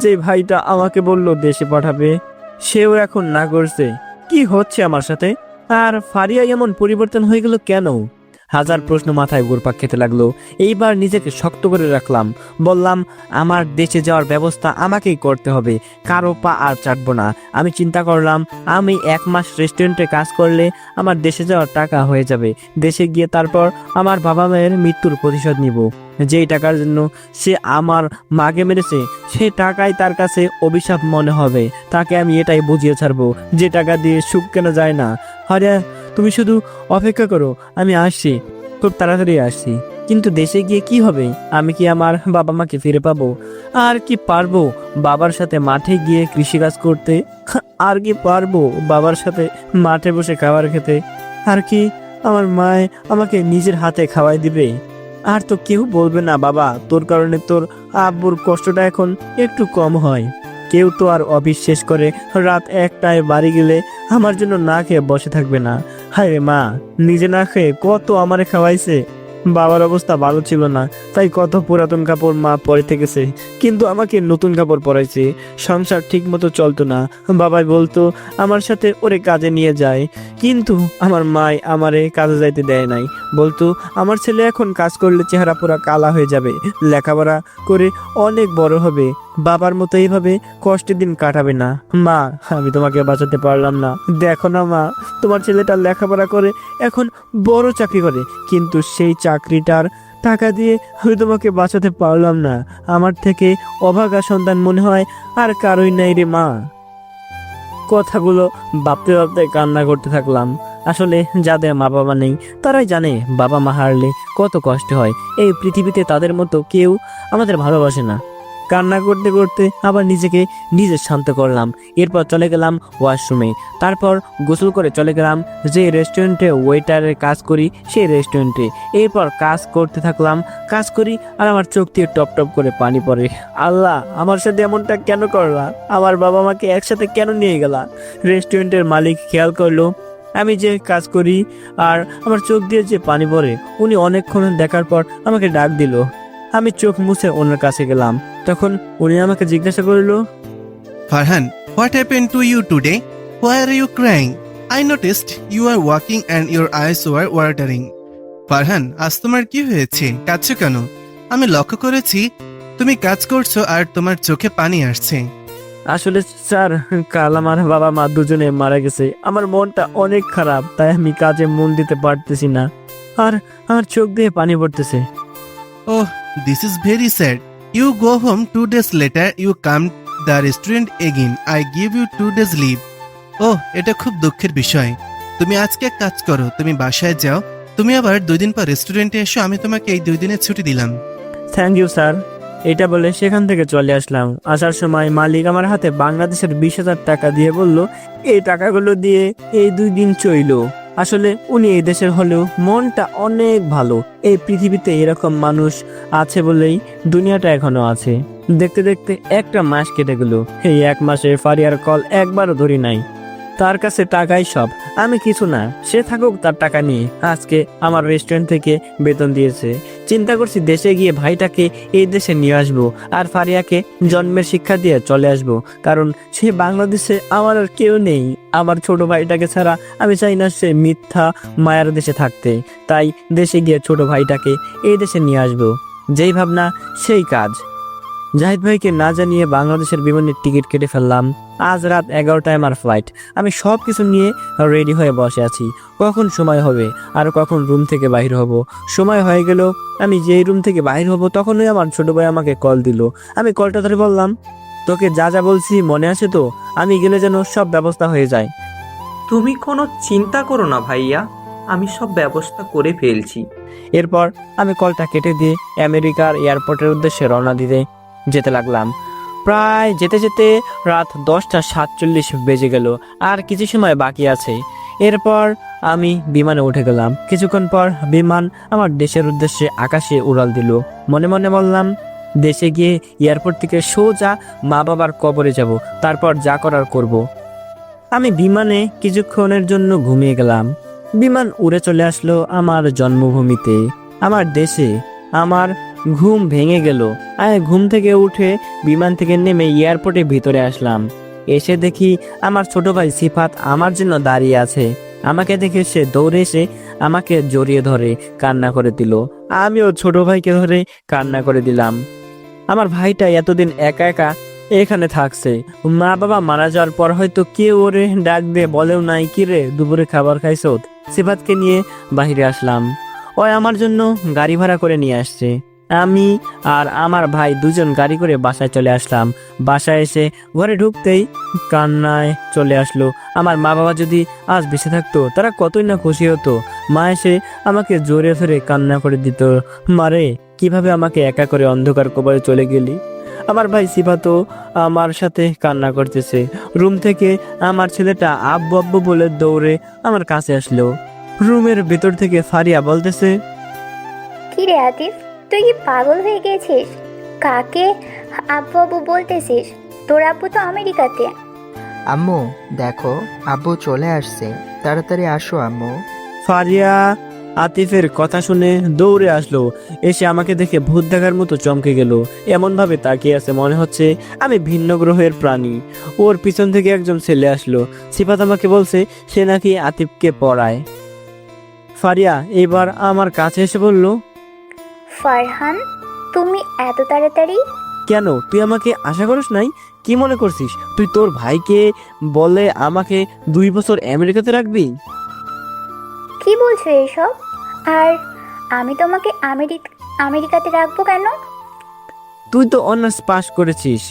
যে ভাইটা আমাকে বলল দেশে পাঠাবে, সেও এখন না করছে। কি হচ্ছে আমার সাথে? আর ফারিয়া এমন পরিবর্তন হয়ে গেল কেন? হাজার প্রশ্ন মাথায় ঘুরপাক খেতে লাগলো। এইবার নিজেকে শক্ত করে রাখলাম, বললাম আমার দেশে যাওয়ার ব্যবস্থা আমাকেই করতে হবে, কারো পা আর চাটবো না। আমি চিন্তা করলাম, আমি 1 মাস রেস্টুরেন্টে কাজ করলে আমার দেশে যাওয়ার টাকা হয়ে যাবে। দেশে গিয়ে তারপর আমার বাবা মায়ের মৃত্যুর প্রতিশোধ নিব। যেই টাকার জন্য সে আমার মাকে মেরেছে, সেই টাকাই তার কাছে অভিশাপ মনে হবে। তাকে আমি এটাই বুঝিয়ে ছাড়বো, যে টাকা দিয়ে সুখ কেনা যায় না। আরে তুমি শুধু অপেক্ষা করো, আমি আসছি, খুব তাড়াতাড়ি আসছি। কিন্তু দেশে গিয়ে কি হবে? আমি কি আমার বাবা মাকে ফিরে পাবো? আর কি পারবো বাবার সাথে মাঠে গিয়ে কৃষিকাজ করতে? আর কি পারবো বাবার সাথে মাঠে বসে খাবার খেতে? আর কি আমার মায়ে আমাকে নিজের হাতে খাওয়াই দিবে? আর তো কেউ বলবে না, বাবা তোর কারণে তোর আব্বুর কষ্টটা এখন একটু কম হয়। কেউ তো আর অফিস শেষ করে রাত 1টায় বাড়ি গেলে আমার জন্য না খেয়ে বসে থাকবে না। হায় রে মা, নিজে না খেয়ে কত আমারে খাওয়াইছে। বাবার অবস্থা ভালো ছিল না, তাই কত পুরাতন কাপড় মা পরে থেকেছে, কিন্তু আমাকে নতুন কাপড় পরাইছে। সংসার ঠিক মতো চলতো না, বাবাই বলতো আমার সাথে ওরে কাজে নিয়ে যায়, কিন্তু আমার মাই আমারে কাজে যাইতে দেয় নাই। বলতো আমার ছেলে এখন কাজ করলে চেহারা পুরা কালা হয়ে যাবে, লেখাপড়া করে অনেক বড় হবে, বাবার মতো এইভাবে কষ্টের দিন কাটাবে না। মা, আমি তোমাকে বাঁচাতে পারলাম না। দেখো না মা, তোমার ছেলেটা লেখাপড়া করে এখন বড় চাকরি করে, কিন্তু সেই চাকরিটার টাকা দিয়ে আমি তোমাকে বাঁচাতে পারলাম না। আমার থেকে অভাগা সন্তান মনে হয় আর কারোই নাই রে মা। কথাগুলো ভাবতে ভাবতে কান্না করতে থাকলাম। আসলে যাদের মা বাবা নেই তারাই জানে বাবা মা হারলে কত কষ্ট হয়। এই পৃথিবীতে তাদের মতো কেউ আমাদের ভালোবাসে না। কান্না করতে করতে আবার নিজেকে নিজে শান্ত করলাম। এরপর চলে গেলাম ওয়াশরুমে, তারপর গোসল করে চলে গেলাম যে রেস্টুরেন্টে ওয়েটারের কাজ করি সেই রেস্টুরেন্টে। এরপর কাজ করতে থাকলাম, কাজ করি আর আমার চোখ দিয়ে টপ টপ করে পানি পড়ে। আল্লাহ, আমার সাথে এমনটা কেন করলা? আমার বাবা মাকে একসাথে কেন নিয়ে গেলা? রেস্টুরেন্টের মালিক খেয়াল করলো আমি যে কাজ করি আর আমার চোখ দিয়ে যে পানি পড়ে। উনি অনেকক্ষণ দেখার পর আমাকে ডাক দিল। আমি চোখ মুছে ওনার কাছে গেলাম, তখন উনি আমাকে জিজ্ঞাসা করলো, Farhan, what happened to you today? Why are you crying? I noticed you are walking and your eyes were watering. Farhan, আজ তোমার কি হয়েছে? কাঁদছো কেন? আমি লক্ষ্য করেছি তুমি কাজ করছো আর তোমার চোখে পানি আসছে। আসলে স্যার, কাল আমার বাবা মা দুজনে মারা গেছে। আমার মনটা অনেক খারাপ, তাই আমি কাজে মন দিতে পারতেছি না, আর আমার চোখ দিয়ে পানি পড়তেছে। Oh, this is very sad. You go home 2 days later, you come the restaurant again. I give you 2 days leave. Oh, এটা খুব দুঃখের বিষয়। তুমি আজকে এক কাজ করো, তুমি বাসায় যাও, তুমি আবার 2 দিন পর রেস্টুরেন্টে এসো, আমি তোমাকে এই 2 দিনের ছুটি দিলাম। Thank you sir. এটা বলে সেখান থেকে চলে আসলাম। আসার সময় মালিক আমার হাতে বাংলাদেশের 20,000 টাকা দিয়ে বলল, এই টাকাগুলো দিয়ে এই 2 দিন চইলো। আসলে উনি এই দেশের হলেও মনটা অনেক ভালো। এই পৃথিবীতে এরকম মানুষ আছে বলেই দুনিয়াটা এখনো আছে। দেখতে দেখতে একটা মাস কেটে গেল। এই 1 মাসে ফারিয়ার কল একবারও ধরি নাই। তার কাছে টাকাই সব, আমি কিছু না। সে থাকুক তার টাকা নিয়ে। আজকে আমার রেস্টুরেন্ট থেকে বেতন দিয়েছে। চিন্তা করছি দেশে গিয়ে ভাইটাকে এই দেশে নিয়ে আসবো, আর ফারিয়াকে জন্মের শিক্ষা দিয়ে চলে আসবো। কারণ সে বাংলাদেশে আমার আর কেউ নেই। আমার ছোট ভাইটাকে ছাড়া আমি চাই না সে মিথ্যা মায়ার দেশে থাকতে। তাই দেশে গিয়ে ছোট ভাইটাকে এই দেশে নিয়ে আসবো। যেই ভাবনা সেই কাজ। জাহিদ ভাইকে না জানিয়ে বাংলাদেশের বিমানের টিকিট কেটে ফেললাম। আজ রাত 11টায় আমার ফ্লাইট। আমি সব কিছু নিয়ে রেডি হয়ে বসে আছি। কখন সময় হবে আর কখন রুম থেকে বাইর হব। সময় হয়ে গেল। আমি যেই রুম থেকে বাইর হব তখনই আমার ছোট ভাই আমাকে কল দিল। আমি কলটা ধরে বললাম, তোকে যা যা বলছি মনে আছে তো? আমি গেলে যেন সব ব্যবস্থা হয়ে যায়। তুমি কোনো চিন্তা করো না ভাইয়া, আমি সব ব্যবস্থা করে ফেলছি। এরপর আমি কলটা কেটে দিয়ে আমেরিকার এয়ারপোর্টের উদ্দেশ্যে রওনা দিতে যেতে লাগলাম। প্রায় যেতে যেতে রাত 10:47 বেজে গেল। আর কিছু সময় বাকি আছে। এরপর আমি বিমানে উঠে গেলাম। কিছুক্ষণ পর বিমান আমার দেশের উদ্দেশ্যে আকাশে উড়াল দিল। মনে মনে বললাম, দেশে গিয়ে এয়ারপোর্ট থেকে সোজা মা বাবার কবরে যাব, তারপর যা করার করব। আমি বিমানে কিছুক্ষণের জন্য ঘুমিয়ে গেলাম। বিমান উড়ে চলে আসলো আমার জন্মভূমিতে, আমার দেশে। আমার ঘুম ভেঙে গেল। আমি ঘুম থেকে উঠে বিমান থেকে নেমে এয়ারপোর্টের ভিতরে আসলাম। এসে দেখি আমার ছোট ভাই সিফাত আমার জন্য দাঁড়িয়ে আছে। আমাকে দেখে সে দৌড়ে এসে আমাকে জড়িয়ে ধরে কান্না করে দিল। আমিও ছোট ভাইকে ধরে কান্না করে দিলাম। আমার ভাইটা এতদিন একা একা এখানে থাকছে। মা বাবা মারা যাওয়ার পর হয়তো কেউ ওরে ডাক দিয়ে বলেও নাই, কি রে দুপুরে খাবার খাইছো? সিফাতকে নিয়ে বাহিরে আসলাম। ওই আমার জন্য গাড়ি ভাড়া করে নিয়ে আসছে। আমি আর আমার ভাই দুজন গাড়ি করে বাসায় চলে আসলাম। বাসায় এসে ঘরে ঢুকতেই কান্নায় চলে আসলো। আমার মা বাবা যদি আজ বেঁচে থাকতো তারা কতই না খুশি হতো। মা এসে আমাকে জোরে ধরে কান্না করে দিত, মারে কিভাবে আমাকে একা করে অন্ধকার কবরে চলে গেলি। আমার ভাই সিফাতও আমার সাথে কান্না করতেছে। রুম থেকে আমার ছেলেটা আব্বু আব্বু বলে দৌড়ে আমার কাছে আসলো। রুমের ভেতর থেকে ফারিয়া বলতেছে, কি রে আতিফ, তুই কি পাগল হয়ে গেছিস? কাকে আব্বু আব্বু বলতেছিস? তোর আব্বু তো আমেরিকাতে। আম্মু দেখো, আব্বু চলে আসছে, তাড়াতাড়ি আসো আম্মু। ফারিয়া আতিফের কথা শুনে দৌড়ে আসলো। এসে আমাকে দেখে ভূত দেখার মতো চমকে গেল। এমন ভাবে তাকিয়ে আছে মনে হচ্ছে আমি ভিন্ন গ্রহের প্রাণী। ওর পিছন থেকে একজন ছেলে আসলো। সিফাত আমাকে বলছে সে নাকি আতিফকে পড়ায়। ফারিয়া এবার আমার কাছে এসে বলল, ফারহান, তুমি এত তাড়াতাড়ি? কেন তুই আমাকে আশা করিস নাই? কি মনে করছিস তুই তোর ভাইকে বলে আমাকে 2 বছর আমেরিকাতে রাখবি? কি বলছো এসব? আর আমি তোমাকে আমেরিকাতে রাখবো কেন? তুই তো অনার্স পাস করেছিস।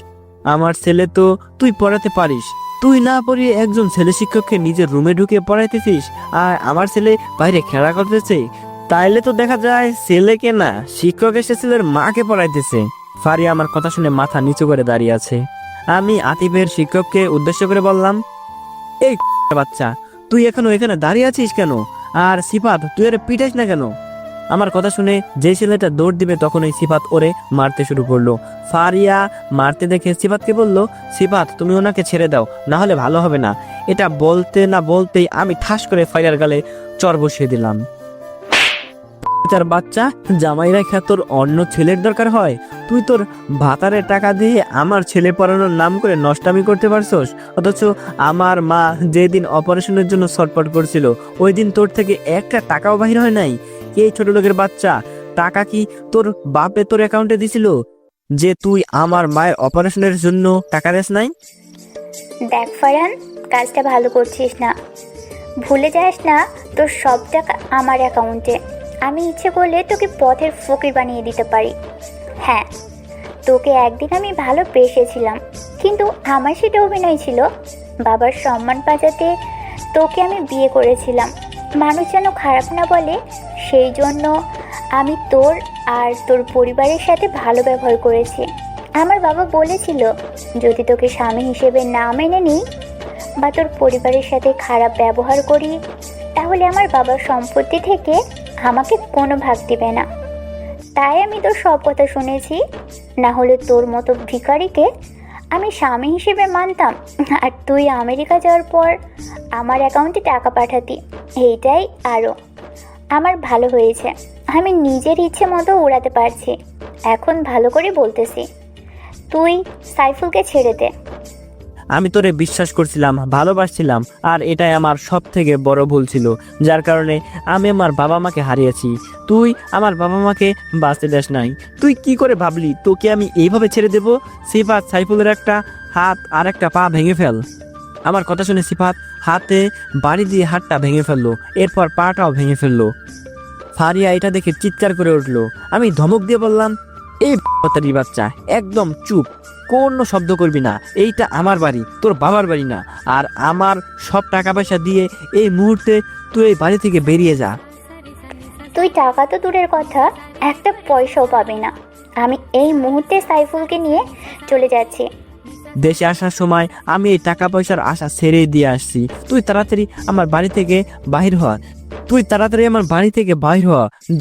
আমার ছেলে তো তুই পড়াতে পারিস। তুই না পড়িয়ে একজন ছেলে শিক্ষককে নিজের রুমে ঢুকে পড়াইতেছিস, আর আমার ছেলে বাইরে খেলা করতেছে। তাইলে তো দেখা যায় ছেলেকে না, শিক্ষক এসে ছেলের মাকে পড়াইতেছে। ফারিয়া আমার কথা শুনে মাথা নিচু করে দাঁড়িয়ে আছে। আমি আতিফের শিক্ষককে উদ্দেশ্য করে বললাম, এই বাচ্চা, তুই এখনো এখানে দাঁড়িয়ে আছিস কেন? আর সিফাত, তুই আরে পিটাইস না কেন? আমার কথা শুনে যে ছেলেটা দৌড় দিবে তখনই সিফাত ওরে মারতে শুরু করলো। ফারিয়া মারতে দেখে সিফাতকে বলল, সিফাত তুমি ওনাকে ছেড়ে দাও, না হলে ভালো হবে না। এটা বলতে না বলতেই আমি ঠাস করে ফারিয়ার গালে চর বসিয়ে দিলাম। তার বাচ্চা, জামাইরা খা তোর অন্য ছেলের দরকার হয়? তুই তোর ভাতারের টাকা দিয়ে আমার ছেলে পড়ানোর নাম করে নষ্টামি করতে পারছস? অথচ আমার মা যেদিন অপারেশনের জন্য ছটফট করছিল ওই দিন তোর থেকে একটা টাকাও বাহির হয় নাই। এই ছোট লোকের বাচ্চা, টাকা কি তোর বাপে তোর অ্যাকাউন্টে দিছিল যে তুই আমার মায়ের অপারেশনের জন্য টাকা দেস নাই? দেখ ফারহান, কাজটা ভালো করছিস না। ভুলে যাস না তোর সব টাকা আমার অ্যাকাউন্টে। আমি ইচ্ছে করলে তোকে পথের ফকির বানিয়ে দিতে পারি। হ্যাঁ, তোকে একদিন আমি ভালো বেসেছিলাম, কিন্তু আমার সেটা অভিনয় ছিল। বাবার সম্মান বাঁচাতে তোকে আমি বিয়ে করেছিলাম। মানুষ যেন খারাপ না বলে সেই জন্য আমি তোর আর তোর পরিবারের সাথে ভালো ব্যবহার করেছি। আমার বাবা বলেছিল যদি তোকে স্বামী হিসেবে না মেনে নিই বা তোর পরিবারের সাথে খারাপ ব্যবহার করি তাহলে আমার বাবার সম্পত্তি থেকে আমাকে কোনো ভাগ দিবে না। তাই আমি তোর সব কথা শুনেছি। না হলে তোর মতো ভিখারিকে আমি স্বামী হিসেবে মানতাম, আর তুই আমেরিকা যাওয়ার পর আমার অ্যাকাউন্টে টাকা পাঠাতি। এইটাই আরও আমার ভালো হয়েছে, আমি নিজের ইচ্ছে মতো উড়াতে পারছি। এখন ভালো করে বলতেছি, তুই সাইফুলকে ছেড়ে দে। আমি তোরে বিশ্বাস করছিলাম, ভালোবাসছিলাম, আর এটাই আমার সব থেকে বড় ভুল ছিল, যার কারণে আমি আমার বাবা মাকে হারিয়েছি। তুই আমার বাবা মাকে বাঁচতে দেস নাই। তুই কি করে ভাবলি তোকে আমি এইভাবে ছেড়ে দেব? সিফাত সাইফুলের একটা হাত আর একটা পা ভেঙে ফেল। আমার কথা শুনে সিফাত হাতে বাড়ি দিয়ে হাতটা ভেঙে ফেললো, এরপর পাটাও ভেঙে ফেললো। ফারিয়া এটা দেখে চিৎকার করে উঠলো। আমি ধমক দিয়ে বললাম, এই বাচ্চারি বাচ্চা, একদম চুপ, কোনো শব্দ করবি না। এইটা আমার বাড়ি, তোর বাবার বাড়ি না। আর আমার সব টাকা পয়সা দিয়ে এই মুহূর্তে তুই এই বাড়ি থেকে বেরিয়ে যা। তুই টাকা তো দূরের কথা, একটা পয়সাও পাবি না। আমি এই মুহূর্তে সাইফুলকে নিয়ে চলে যাচ্ছি। দেশে আসার সময় আমি এই টাকা পয়সার আশা ছেড়ে দিয়ে আসছি। তুই তাড়াতাড়ি আমার বাড়ি থেকে বাহির হ।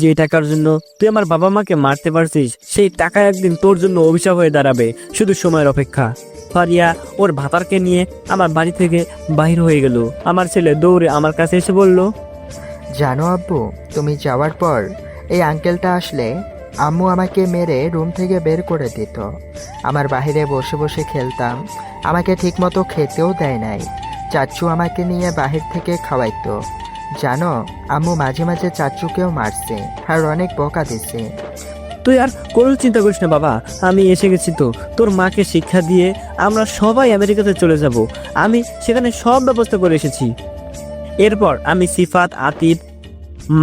যে টাকার জন্য তুই আমার বাবা মাকে মারতে পারছিস, সেই টাকা একদিন তোর জন্য অভিশাপ হয়ে দাঁড়াবে। শুধু সময়ের অপেক্ষা। ফারিয়া ওর ভাতারকে নিয়ে আমার বাড়ি থেকে বাহির হয়ে গেল। আমার ছেলে দৌড়ে আমার কাছে এসে বলল, জানো আব্বু, তুমি যাওয়ার পর এই আঙ্কেলটা আসলে আম্মু আমাকে মেরে রুম থেকে বের করে দিত। আমার বাইরে বসে বসে খেলতাম, আমাকে ঠিকমতো খেতেও দেয় নাই। চাচু আমাকে নিয়ে বাহির থেকে খাওয়াইতো। জানো, আম্মু মাঝে মাঝে চাচুকেও মারছে আর অনেক বকা দিছে। তুই আর কোনো চিন্তা করিস না বাবা, আমি এসে গেছি তো। তোর মাকে শিক্ষা দিয়ে আমরা সবাই আমেরিকাতে চলে যাব। আমি সেখানে সব ব্যবস্থা করে এসেছি। এরপর আমি সিফাত, আতিফ,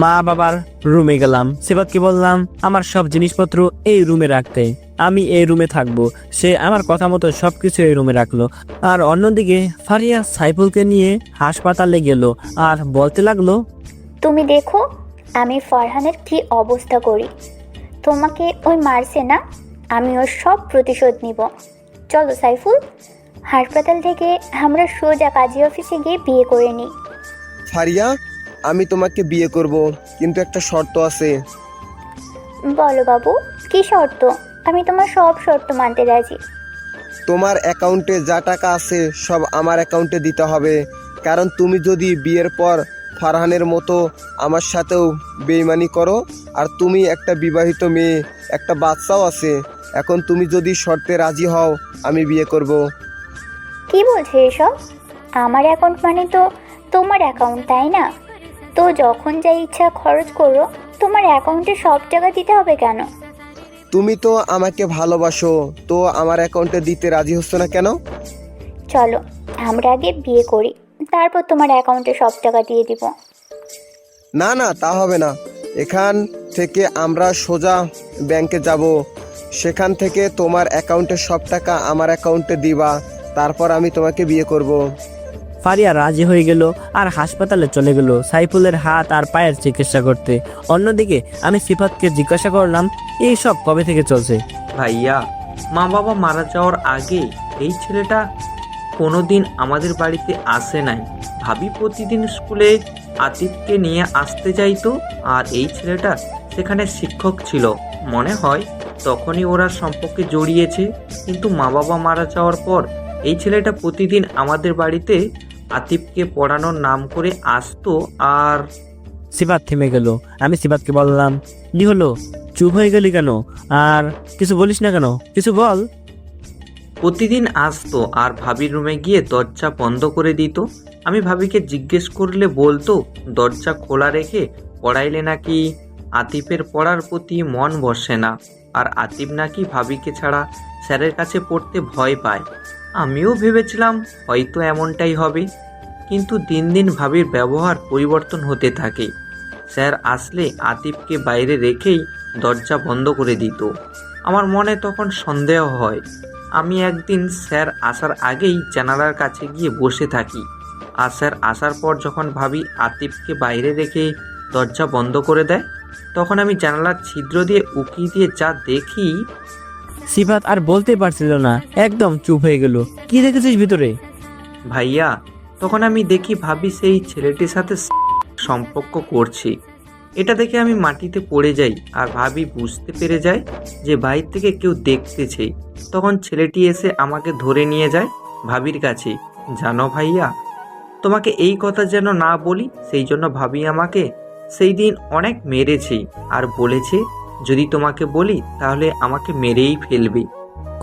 মা বাবার রুমে গেলাম। সিফাতকে বললাম আমার সব জিনিসপত্র এই রুমে রাখতে, আমি এই রুমে থাকবো। সে আমার কথা মতো সবকিছু এই রুমে রাখলো। আর অন্যদিকে ফারিয়া সাইফুলকে নিয়ে হাসপাতালে গেল আর বলতে লাগলো, তুমি দেখো আমি ফারহানের কি অবস্থা করি। তোমাকে ওই মারছে না, আমি ওর সব প্রতিশোধ নিব। চলো সাইফুল, হাসপাতাল থেকে আমরা সোজা কাজী অফিসে গিয়ে বিয়ে করে নিই। ফারিয়া, আমি তোমাকে বিয়ে করব, কিন্তু একটা শর্ত আছে। বলো বাবু, কি শর্ত? আমি তোমার সব শর্ত মানতে রাজি। তোমার অ্যাকাউন্টে যা টাকা আছে সব আমার অ্যাকাউন্টে দিতে হবে। কারণ তুমি যদি বিয়ের পর ফারহানের মতো আমার সাথেও বেইমানি করো, আর তুমি একটা বিবাহিত মেয়ে, একটা বাচ্চাও আছে, এখন তুমি যদি শর্তে রাজি হও আমি বিয়ে করব। কি বলছো এসব? আমার অ্যাকাউন্ট মানে তো তোমার অ্যাকাউন্ট, তাই না? তো যখন যা ইচ্ছা খরচ করো, তোমার অ্যাকাউন্টে সব টাকা দিতে হবে কেন? তুমি তো আমাকে ভালোবাসো, তো আমার অ্যাকাউন্টে দিতে রাজি হচ্ছ না কেন? চলো আমরা আগে বিয়ে করি, তারপর তোমার অ্যাকাউন্টে সব টাকা দিয়ে দিব। না না, তা হবে না। এখান থেকে আমরা সোজা ব্যাংকে যাব, সেখান থেকে তোমার অ্যাকাউন্টে সব টাকা আমার অ্যাকাউন্টে দিবা, তারপর আমি তোমাকে বিয়ে করব। ফারিয়া রাজি হয়ে গেল আর হাসপাতালে চলে গেল সাইফুলের হাত আর পায়ের চিকিৎসা করতে। অন্যদিকে আমি সিফাতকে জিজ্ঞাসা করলাম, এই সব কবে থেকে চলছে? ভাইয়া, মা বাবা মারা যাওয়ার আগে এই ছেলেটা কোনোদিন আমাদের বাড়িতে আসে নাই। ভাবি প্রতিদিন স্কুলে আতিফকে নিয়ে আসতে যাইতো, আর এই ছেলেটা সেখানে শিক্ষক ছিল। মনে হয় তখনই ওরা সম্পর্কে জড়িয়েছে। কিন্তু মা বাবা মারা যাওয়ার পর এই ছেলেটা প্রতিদিন আমাদের বাড়িতে আতিফকে পড়ানোর নাম করে আসতো। আর সিফাত থেমে গেল। আমি সিফাতকে বললাম, কি হলো, চুপ হয়ে গেলি কেন? আর কিছু বলিস না কেন? কিছু বল। প্রতিদিন আসতো আর ভাবির রুমে গিয়ে দরজা বন্ধ করে দিত। আমি ভাবিকে জিজ্ঞেস করলে বলতো দরজা খোলা রেখে পড়াইলে নাকি আতিফের পড়ার প্রতি মন বসে না, আর আতিফ নাকি ভাবিকে ছাড়া স্যারের কাছে পড়তে ভয় পায়। আমিও ভেবেছিলাম হয়তো এমনটাই হবে, কিন্তু দিন দিন ভাবির ব্যবহার পরিবর্তন হতে থাকে। স্যার আসলে আতিফকে বাইরে রেখেই দরজা বন্ধ করে দিত। আমার মনে তখন সন্দেহ হয়। আমি একদিন স্যার আসার আগেই জানালার কাছে গিয়ে বসে থাকি, আর স্যার আসার পর যখন ভাবি আতিফকে বাইরে রেখে দরজা বন্ধ করে দেয়, তখন আমি জানালার ছিদ্র দিয়ে উকি দিয়ে যা দেখি। সিফাত আর বলতে পারছিল না, একদম চুপ হয়ে গেল। কি দেখেছিস ভিতরে? ভাইয়া, তখন আমি দেখি ভাবি সেই ছেলেটির সাথে সম্পর্ক করছি। এটা দেখে আমি মাটিতে পড়ে যাই আর ভাবি বুঝতে পেরে যায় যে বাইরে থেকে কেউ দেখতেছে। তখন ছেলেটি এসে আমাকে ধরে নিয়ে যায় ভাবির কাছে। জানো ভাইয়া, তোমাকে এই কথা যেন না বলি, সেই জন্য ভাবি আমাকে সেই দিন অনেক মেরেছে আর বলেছে যদি তোমাকে বলি তাহলে আমাকে মেরেই ফেলবে।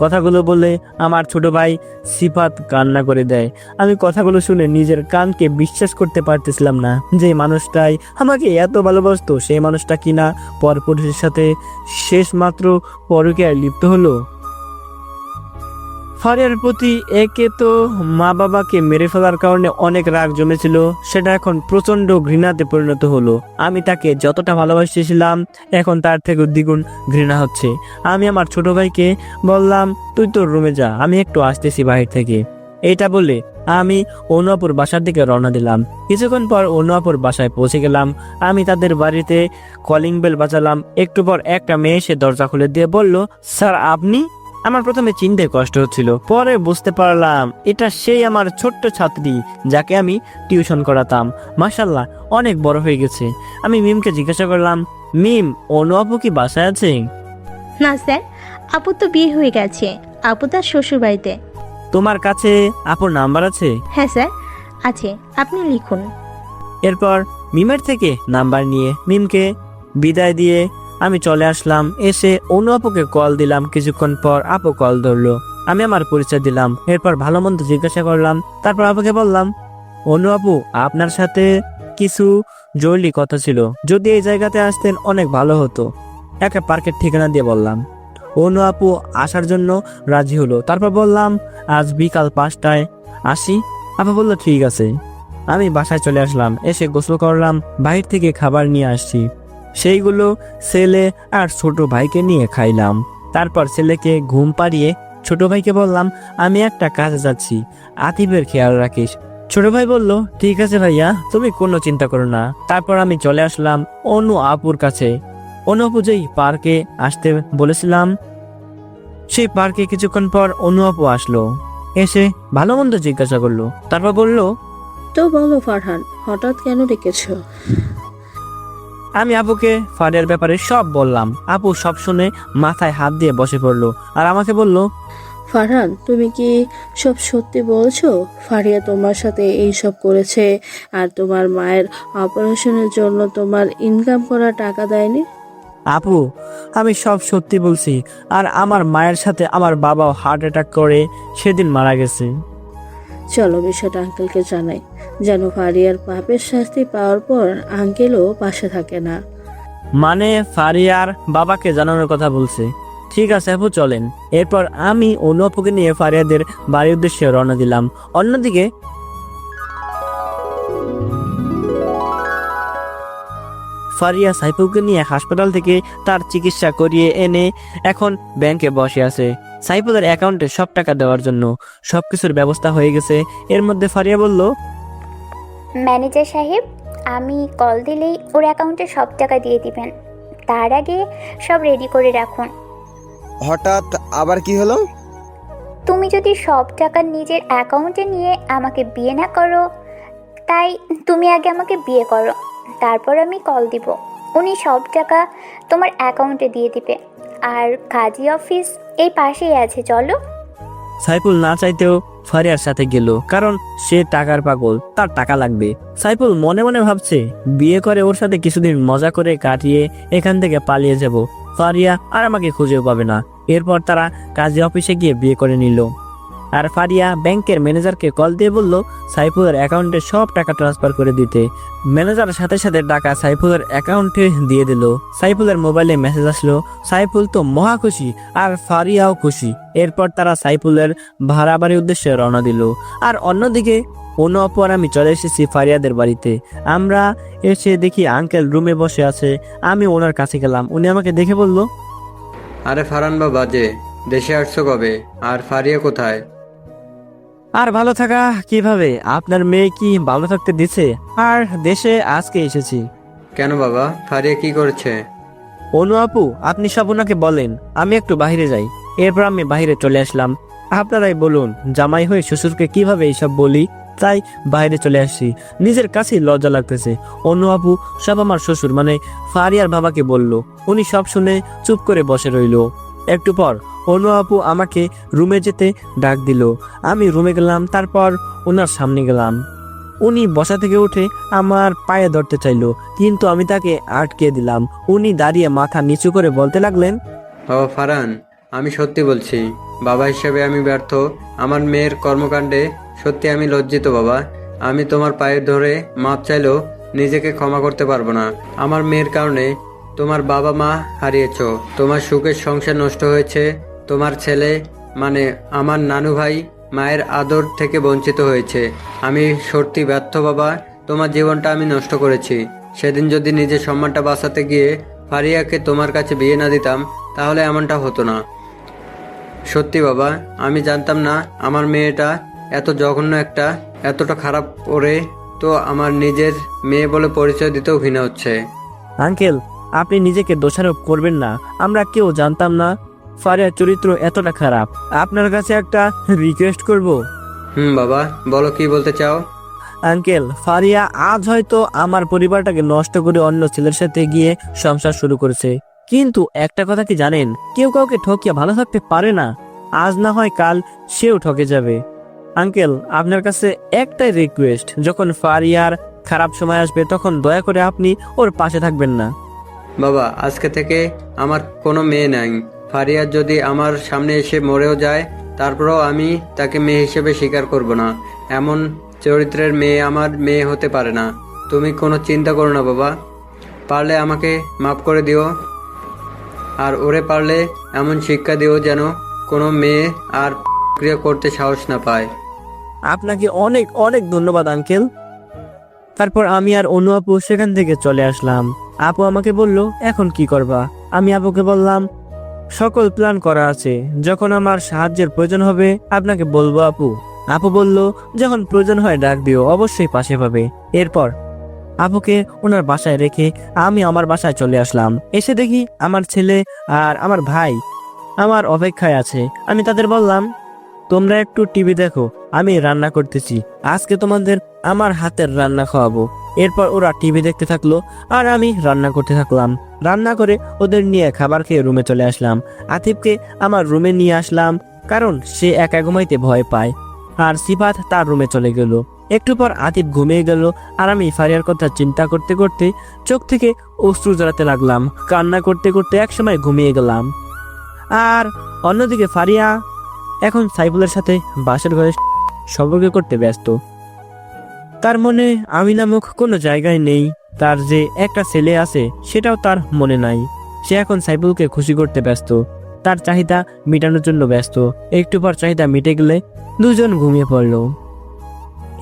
কথাগুলো বলে আমার ছোট ভাই সিফাত কান্না করে দেয়। আমি কথাগুলো শুনে নিজের কানকে বিশ্বাস করতে পারতেছিলাম না যে মানুষটাই আমাকে এত ভালোবাসতো সেই মানুষটা কিনা পরপুরুষের সাথে শেষ মাত্র পরকীয়ায় লিপ্ত হলো। ফারিয়ার প্রতি একে তো মা বাবাকে মেরে ফেলার কারণে অনেক রাগ জমেছিল, সেটা এখন প্রচন্ড ঘৃণাতে পরিণত হলো। আমি তাকে যতটা ভালোবাসতেছিলাম এখন তার থেকে দ্বিগুণ ঘৃণা হচ্ছে। আমি আমার ছোট ভাইকে বললাম, তুই তোর রুমে যা, আমি একটু আসতেছি বাহির থেকে। এটা বলে আমি অনুয়াপুর বাসার দিকে রওনা দিলাম। কিছুক্ষণ পর অনুয়াপুর বাসায় পৌঁছে গেলাম। আমি তাদের বাড়িতে কলিং বেল বাজালাম। একটু পর একটা মেয়ে এসে দরজা খুলে দিয়ে বলল, স্যার আপনি? আমার প্রথমে চিনতে কষ্ট হচ্ছিল, পরে বুঝতে পারলাম এটা সেই আমার ছোট্ট ছাত্রী যাকে আমি টিউশন করাতাম। মাশাআল্লাহ অনেক বড় হয়ে গেছে। আমি মিমকে জিজ্ঞাসা করলাম, মিম অনু আপু কি বাসায় আছে? না স্যার, আপু তো বিয়ে হয়ে গেছে, আপু তার শ্বশুর বাড়িতে। তোমার কাছে আপুর নাম্বার আছে? হ্যাঁ স্যার আছে, আপনি লিখুন। এরপর মিমের থেকে নাম্বার নিয়ে মিমকে বিদায় দিয়ে আমি চলে আসলাম। এসে অনু আপুকে কল দিলাম। কিছুক্ষণ পর আপু কল ধরলো। আমি আমার পরিচয় দিলাম। এরপর ভালো মন্দ জিজ্ঞাসা করলাম। তারপর আপুকে বললাম, অনু আপু আপনার সাথে কিছু জরুরি কথা ছিল, যদি এই জায়গাতে আসতেন অনেক ভালো হতো। একটা পার্কের ঠিকানা দিয়ে বললাম। অনু আপু আসার জন্য রাজি হলো। তারপর বললাম, আজ বিকাল 5টায় আসি? আপু বললো ঠিক আছে। আমি বাসায় চলে আসলাম। এসে গোসল করলাম, বাইরে থেকে খাবার নিয়ে আসছি। সেইগুলো ছেলে আর ছোট ভাইকে নিয়ে খাইলাম। তারপর ছেলেকে ঘুম পাড়িয়ে ছোট ভাইকে বললাম, আমি একটা কাজে যাচ্ছি, আতিফের খেয়াল রাখিস। ছোট ভাই বলল, ঠিক আছে ভাইয়া, তুমি কোনো চিন্তা করো না। তারপর আমি চলে আসলাম অনু আপুর কাছে। অনু আপু যেই পার্কে আসতে বলেছিলাম সেই পার্কে কিছুক্ষণ পর অনু আপু আসলো। এসে ভালো মন্দ জিজ্ঞাসা করলো। তারপর বলল, তো বলো ফারহান, হঠাৎ কেন ডেকেছো? আমি আপুকে ফারিয়ার ব্যাপারে সব বললাম। আপু সব শুনে মাথায় হাত দিয়ে বসে পড়লো আর আমাকে বলল, ফারহান তুমি কি সব সত্যি বলছো? ফারিয়া তোমার সাথে এই সব করেছে আর তোমার মায়ের অপারেশনের জন্য তোমার ইনকাম করা টাকা দেয়নি? আপু আমি সব সত্যি বলছি। আর আমার মায়ের সাথে আমার বাবাও হার্ট অ্যাটাক করে সেদিন মারা গেছে। চলো বিষয়টা আঙ্কেলকে জানাই, যেন ফারিয়ার পাপের শাস্তি পাওয়ার পর আঙ্কেলও পাশে থাকে না। মানে ফারিয়ার বাবাকে জানানোর কথা বলছে। ঠিক আছে আপু চলেন। এরপর আমি অনু আপুকে নিয়ে ফারিয়াদের বাড়ির উদ্দেশ্যে রওনা দিলাম। অন্যদিকে ফারিয়া সাইফুলকে নিয়ে হাসপাতাল থেকে তার চিকিৎসা করিয়ে এনে এখন ব্যাংকে বসে আছে সাইফুলের অ্যাকাউন্টে সব টাকা দেওয়ার জন্য। সবকিছুর ব্যবস্থা হয়ে গেছে। এর মধ্যে ফারিয়া বলল, ম্যানেজার সাহেব, আমি কল দিলেই ওর অ্যাকাউন্টে সব টাকা দিয়ে দিবেন। তার আগে সব রেডি করে রাখুন। হঠাৎ আবার কি হলো? তুমি যদি সব টাকা নিজের অ্যাকাউন্টে নিয়ে আমাকে বিয়ে না করো, তাই তুমি আগে আমাকে বিয়ে করো, তারপর আমি কল দিব। উনি সব টাকা তোমার অ্যাকাউন্টে দিয়ে দিবে। আর কাজী অফিস এই পাশেই আছে, চলো। সাইফুল না চাইতেও ফারিয়ার সাথে গেল, কারণ সে টাকার পাগল, তার টাকা লাগবে। সাইফুল মনে মনে ভাবছে বিয়ে করে ওর সাথে কিছুদিন মজা করে কাটিয়ে এখান থেকে পালিয়ে যাব, ফারিয়া আর আমাকে খুঁজেও পাবে না। এরপর তারা কাজী অফিসে গিয়ে বিয়ে করে নিল। আর ফারিয়া ব্যাংকের ম্যানেজারকে কল দিয়ে বলল সাইফুলের অ্যাকাউন্টে সব টাকা ট্রান্সফার করে দিতে। ম্যানেজার সাথে সাথে টাকা সাইফুলের অ্যাকাউন্টে দিয়ে দিল। সাইফুলের মোবাইলে মেসেজ আসলো। সাইফুল তো মহা খুশি আর ফারিয়াও খুশি। এরপর তারা সাইফুলের ভাড়া বাড়ির উদ্দেশ্যে রওনা দিল। আর অন্যদিকে অনু আপু আর আমি চলে এসেছি ফারিয়াদের বাড়িতে। আমরা এসে দেখি আঙ্কেল রুমে বসে আছে। আমি ওনার কাছে গেলাম। উনি আমাকে দেখে বলল, আরে ফারহান বাবা, যে দেশে আসছো কবে? আর ফারিয়া কোথায়? আর ভালো থাকা কিভাবে? আপনার মেয়ে কি ভালো থাকতে দিছে? আর দেশে আজকে এসেছি। কেন বাবা, ফারিয়া কি করছে? অনু আপু আপনি সব ওনাকে বলেন, আমি একটু বাইরে যাই। এরপর আমি বাইরে চলে আসলাম। আপনারাই বলুন, জামাই হয়ে শ্বশুরকে কিভাবে এইসব বলি? তাই বাইরে চলে আসছি। নিজের কাছেই লজ্জা লাগতেছে। অন্য আপু সব আমার শ্বশুর মানে ফারিয়ার বাবাকে বলল। উনি সব শুনে চুপ করে বসে রইল। একটু পর অন্য আপু আমাকে রুমে যেতে ডাক দিল। আমি রুমে গেলাম, তারপর ওনার সামনে গেলাম। উনি বসা থেকে উঠে আমার পায়ে ধরতে চাইলো, কিন্তু আমি তাকে আটকে দিলাম। উনি দাঁড়িয়ে মাথা নিচু করে বলতে লাগলেন, বাবা ফারহান, আমি সত্যি বলছি, বাবা হিসেবে আমি ব্যর্থ। আমার মেয়ের কর্মকাণ্ডে সত্যি আমি লজ্জিত বাবা। আমি তোমার পায়ে ধরে মাপ চাইলেও নিজেকে ক্ষমা করতে পারবো না। আমার মেয়ের কারণে তোমার বাবা মা হারিয়েছো, তোমার সুখের সংসার নষ্ট হয়েছে, তোমার ছেলে মানে আমার নানু ভাই মায়ের আদর থেকে বঞ্চিত হয়েছে। আমি সত্যি ব্যর্থ বাবা, তোমার জীবনটা আমি নষ্ট করেছি। সেদিন যদি নিজের সম্মানটা বাঁচাতে গিয়ে ফারিয়াকে তোমার কাছে বিয়ে না দিতাম, তাহলে এমনটা হতো না। সত্যি বাবা, আমি জানতাম না আমার মেয়েটা এত জঘন্য এতটা খারাপ ওরে তো আমার নিজের মেয়ে বলে পরিচয় দিতেও ঘৃণা হচ্ছে। আঙ্কেল, আপনি নিজেকে দোষারোপ করবেন না। আমরা কেউ জানতাম না ফারিয়ার চরিত্র এতটা খারাপ। আপনার কাছে একটা রিকোয়েস্ট করব। বাবা বলো, কি বলতে চাও? আঙ্কেল, ফারিয়া আজ হয়তো আমার পরিবারটাকে নষ্ট করে অন্য ছেলের সাথে গিয়ে সংসার শুরু করেছে, কিন্তু একটা কথা কি জানেন, কেউ কাউকে ঠকিয়ে ভালো থাকতে পারে না। আজ না হয় কাল সেও ঠকে যাবে। আঙ্কেল, আপনার কাছে একটাই রিকোয়েস্ট, যখন ফারিয়ার খারাপ সময় আসবে তখন দয়া করে আপনি ওর পাশে থাকবেন না। বাবা, আজকে থেকে আমার কোনো মেয়ে নাই। ফারিয়া যদি আমার সামনে এসে মরেও যায়, তারপরেও আমি তাকে মেয়ে হিসেবে স্বীকার করব না। এমন চরিত্রের মেয়ে আমার মেয়ে হতে পারে না। তুমি কোনো চিন্তা করো না বাবা, পারলে আমাকে মাফ করে দিও, আর ওরে পারলে এমন শিক্ষা দিও যেন কোনো মেয়ে আর ক্রিয়া করতে সাহস না পায়। আপনাকে অনেক অনেক ধন্যবাদ আঙ্কেল। তারপর আমি আর অনু আপু সেখান থেকে চলে আসলাম। আপু আমাকে বলল, এখন কি করবা? আমি আপুকে বললাম, সকল প্ল্যান করা আছে, যখন আমার সাহায্যের প্রয়োজন হবে আপনাকে বলবো আপু। আপু বলল, যখন প্রয়োজন হয় ডাক দিও, অবশ্যই পাশে পাবে। এরপর আপুকে ওনার বাসায় রেখে আমি আমার বাসায় চলে আসলাম। এসে দেখি আমার ছেলে আর আমার ভাই আমার অপেক্ষায় আছে। আমি তাদের বললাম, তোমরা একটু টিভি দেখো, আমি রান্না করতেছি, আজকে তোমাদের আমার হাতের রান্না খাওয়াবো। এরপর ওরা টিভি দেখতে থাকলো আর আমি রান্না করতে থাকলাম। রান্না করে ওদের নিয়ে খাবার খেয়ে রুমে চলে আসলাম। আতিফকে আমার রুমে নিয়ে আসলাম, কারণ সে একা ঘুমাইতে ভয় পায়। আর সিফাত তার রুমে চলে গেল। একটু পর আতিফ ঘুমিয়ে গেল আর আমি ফারিয়ার কথা চিন্তা করতে করতে চোখ থেকে অশ্রু জড়াতে লাগলাম। কান্না করতে করতে একসময় ঘুমিয়ে গেলাম। আর অন্যদিকে ফারিয়া এখন সাইফুলের সাথে বাসের ঘরে সম্পর্ক করতে ব্যস্ত। তার মনে আমি নামক কোনো জায়গায় নেই। তার যে একটা ছেলে আছে সেটাও তার মনে নাই। সে এখন সাইফুলকে খুশি করতে ব্যস্ত, তার চাহিদা মেটানোর জন্য ব্যস্ত। একটু পর চাহিদা মিটে গেলে দুজন ঘুমিয়ে পড়ল।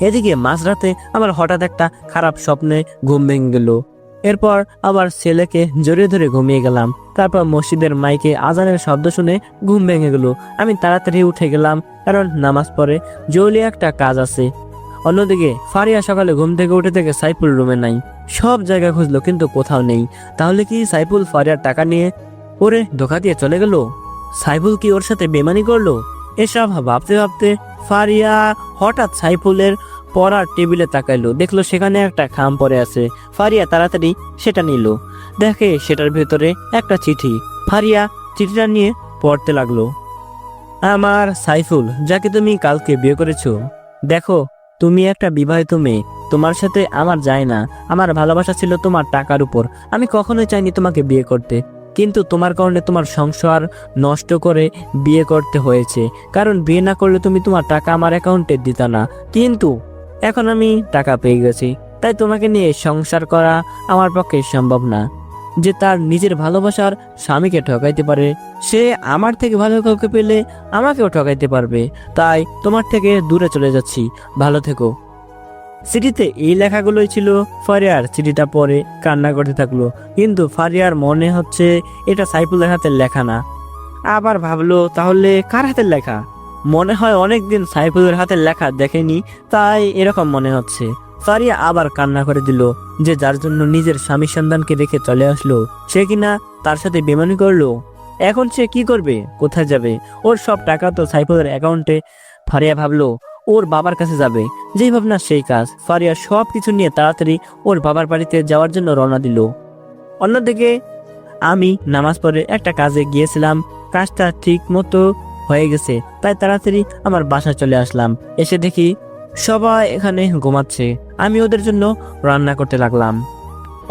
এদিকে মাঝরাতে আমার হঠাৎ একটা খারাপ স্বপ্নে ঘুম ভেঙে গেল। এরপর আবার ছেলেকে জড়িয়ে ধরে ঘুমিয়ে গেলাম। তারপর মসজিদের মাইকে আজানের শব্দ শুনে ঘুম ভেঙে গেল। আমি তাড়াতাড়ি উঠে গেলাম, কারণ নামাজ পড়ে জরুরি একটা কাজ আছে। অন্যদিকে ফারিয়া সকালে ঘুম থেকে উঠে থেকে সাইফুল রুমে নাই। সব জায়গা খুঁজলো কিন্তু কোথাও নেই। তাহলে কি সাইফুল ফারিয়ার টাকা নিয়ে ওরে ধোকা দিয়ে চলে গেল? সাইফুল কি ওর সাথে বেমানি করলো? এসব ভাবতে ভাবতে ফারিয়া হঠাৎ সাইফুলের পড়ার টেবিলে তাকাইলো, দেখলো সেখানে একটা খাম পড়ে আছে। ফারিয়া তাড়াতাড়ি সেটা নিল, দেখে সেটার ভেতরে একটা চিঠি। ফারিয়া চিঠিটা নিয়ে পড়তে লাগলো। আমার সাইফুল, যাকে তুমি কালকে বিয়ে করেছো, দেখো তুমি একটা বিবাহিত মেয়ে, তোমার সাথে আমার যায় না। আমার ভালোবাসা ছিল তোমার টাকার উপর। আমি কখনোই চাইনি তোমাকে বিয়ে করতে, কিন্তু তোমার কারণে তোমার সংসার নষ্ট করে বিয়ে করতে হয়েছে। কারণ বিয়ে না করলে তুমি তোমার টাকা আমার অ্যাকাউন্টে দিতা না, কিন্তু এখন আমি টাকা পেয়ে গেছি, তাই তোমাকে নিয়ে সংসার করা আমার পক্ষে সম্ভব না। যে তার নিজের ভালোবাসার স্বামীকে ঠকাইতে পারে, সে আমার থেকে ভালো কাউকে পেলে আমাকেও ঠকাইতে পারবে। তাই তোমার থেকে দূরে চলে যাচ্ছি, ভালো থেকো। চিঠিতে এই লেখাগুলোই ছিল। ফারিয়ার চিঠিটা পড়ে কান্না করতে থাকলো, কিন্তু ফারিয়ার মনে হচ্ছে এটা সাইফুলের হাতের লেখা না। আবার ভাবলো, তাহলে কার হাতের লেখা? মনে হয় অনেকদিন সাইফুলের হাতের লেখা দেখেনি, তাই এরকম মনে হচ্ছে। ফারিয়া আবার কান্না করে দিল, যে যার জন্য নিজের স্বামী সন্তানকে রেখে চলে আসলো, সে কিনা তার সাথে বেমানি করলো। এখন সে কি করবে, কোথায় যাবে? ওর সব টাকা তো সাইফুলের অ্যাকাউন্টে। ফারিয়া ভাবলো, ওর বাবার কাছে যাবে। যেই ভাবনা সেই কাজ। ফারিয়া সব কিছু নিয়ে তাড়াতাড়ি ওর বাবার বাড়িতে যাওয়ার জন্য রওনা দিল। অন্যদিকে আমি নামাজ পড়ে একটা কাজে গিয়েছিলাম, কাজটা ঠিক মতো হয়ে গেছে, তাই তাড়াতাড়ি আমার বাসায় চলে আসলাম। এসে দেখি সবাই এখানে ঘুমাচ্ছে। আমি ওদের জন্য রান্না করতে লাগলাম।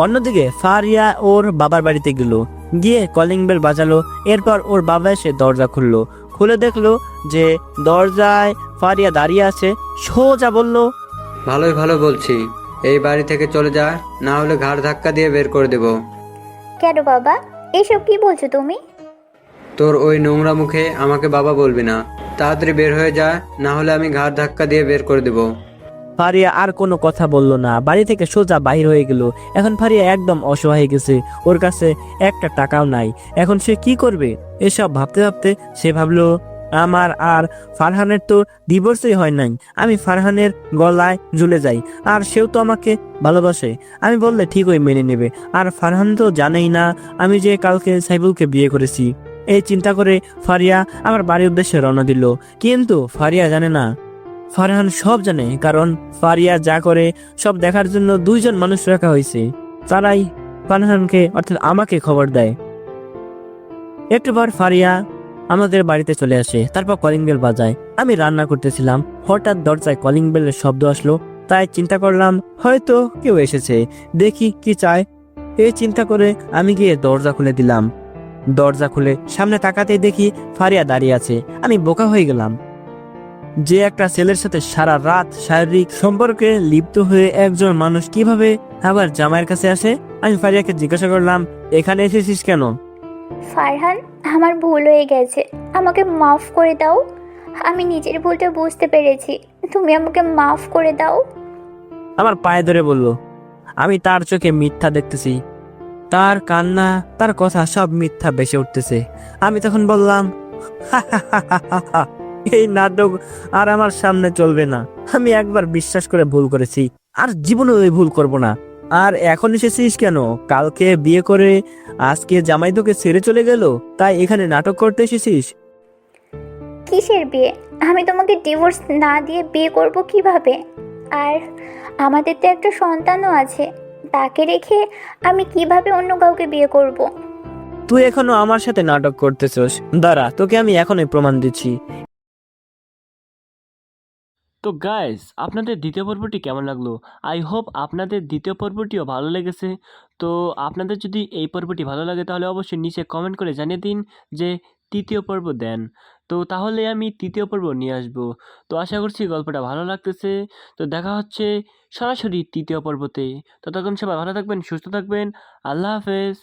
অন্যদিকে ফারিয়া ওর বাবার বাড়িতে গেল, গিয়ে কলিং বেল বাজালো। এরপর ওর বাবা এসে দরজা খুললো। খুলে দেখলো যে দরজায় ফারিয়া দাঁড়িয়ে আছে। সোজা বলল, ভালোই ভালো বলছি, এই বাড়ি থেকে চলে যা, না হলে ঘাড় ধাক্কা দিয়ে বের করে দেব। কেন বাবা, এসব কি বলছো তুমি? তোর ওই নোংরা মুখে আমাকে বাবা বলবি না। তাড়াতাড়ি বের হয়ে যা, না হলে আমি ঘাড় ধাক্কা দিয়ে বের করে দেব। ফারিয়া আর কোনো কথা বলল না, বাড়ি থেকে সোজা বাহির হয়ে গেল। এখন ফারিয়া একদম অসহায় হয়ে গেছে, ওর কাছে একটা টাকাও নাই। এখন সে কি করবে? এসব ভাবতে ভাবতে সে ভাবলো, আমার আর ফারহানের তো ডিভোর্সই হয় নাই, আমি ফারহানের গলায় ঝুলে যাই, আর সেও তো আমাকে ভালোবাসে। আমি বললে ঠিকই মেনে নেবে, আর ফারহান তো জানেই না আমি যে কালকে সাইবুলকে বিয়ে করেছি। এই চিন্তা করে ফারিয়া আমার বাড়ির উদ্দেশ্যে রওনা দিল। কিন্তু ফারিয়া জানে না, ফারহান সব জানে, কারণ ফারিয়া যা করে সব দেখার জন্য দুইজন মানুষ রাখা হয়েছে। তারাই ফারহানকে অর্থাৎ আমাকে খবর দেয়। একটু পর ফারিয়া আমাদের বাড়িতে চলে আসে, তারপর কলিং বেল বাজায়। আমি রান্না করতেছিলাম, হঠাৎ দরজায় কলিং বেলের শব্দ আসলো। তাই চিন্তা করলাম হয়তো কেউ এসেছে, দেখি কি চায়। এই চিন্তা করে আমি গিয়ে দরজা খুলে দিলাম। দরজা খুলে সামনে তাকাতেই দেখি ফারিয়া দাঁড়িয়ে আছে। আমি বোকা হয়ে গেলাম, যে একটা ছেলের সাথে সারা রাত শারীরিক সম্পর্কে লিপ্ত হয়ে একজন মানুষ কিভাবে আবার জামাইয়ের কাছে আসে। আমি ফারিয়াকে জিজ্ঞাসা করলাম, এখানে এসেছিস কেন? ফারহান, আমার ভুল হয়ে গেছে, আমাকে মাফ করে দাও। আমি নিজের ভুলটা বুঝতে পেরেছি, তুমি আমাকে মাফ করে দাও। আমার পায়ে ধরে বলল, আমি তার চোখে মিথ্যা দেখতেছি, তার কান্না, তার কথা সব মিথ্যা ভেসে উঠতেছে। আমি তখন বললাম, এই নাটক আর আমার সামনে চলবে না। আমি একবার বিশ্বাস করে ভুল করেছি, আর জীবনে ওই ভুল করব না। আর এখন এসেছিস কেন? কালকে বিয়ে করে আজকে জামাই তোকে ছেড়ে চলে গেল, তাই এখানে নাটক করতে এসেছিস? কিসের বিয়ে? আমি তোমাকে ডিভোর্স না দিয়ে বিয়ে করব কিভাবে? আর আমাদের তো একটা সন্তানও আছে, তাকে রেখে আমি কিভাবে অন্য কাউকে বিয়ে করব? তুই এখনো আমার সাথে নাটক করতেছস? দাঁড়া, তোকে আমি এখনই প্রমাণ দিচ্ছি। তো গাইস, আপনাদের দ্বিতীয় পর্বটি কেমন লাগলো? আই হোপ আপনাদের দ্বিতীয় পর্বটিও ভালো লেগেছে। তো আপনাদের যদি এই পর্বটি ভালো লাগে তাহলে অবশ্যই নিচে কমেন্ট করে জানিয়ে দিন যে তৃতীয় পর্ব দেন। তো তাহলে আমি তৃতীয় পর্ব নিয়ে আসবো। তো আশা করছি গল্পটা ভালো লাগতেছে। তো দেখা হচ্ছে সরাসরি তৃতীয় পর্বতে। ততক্ষণ সবাই ভালো থাকবেন, সুস্থ থাকবেন। আল্লাহ হাফেজ।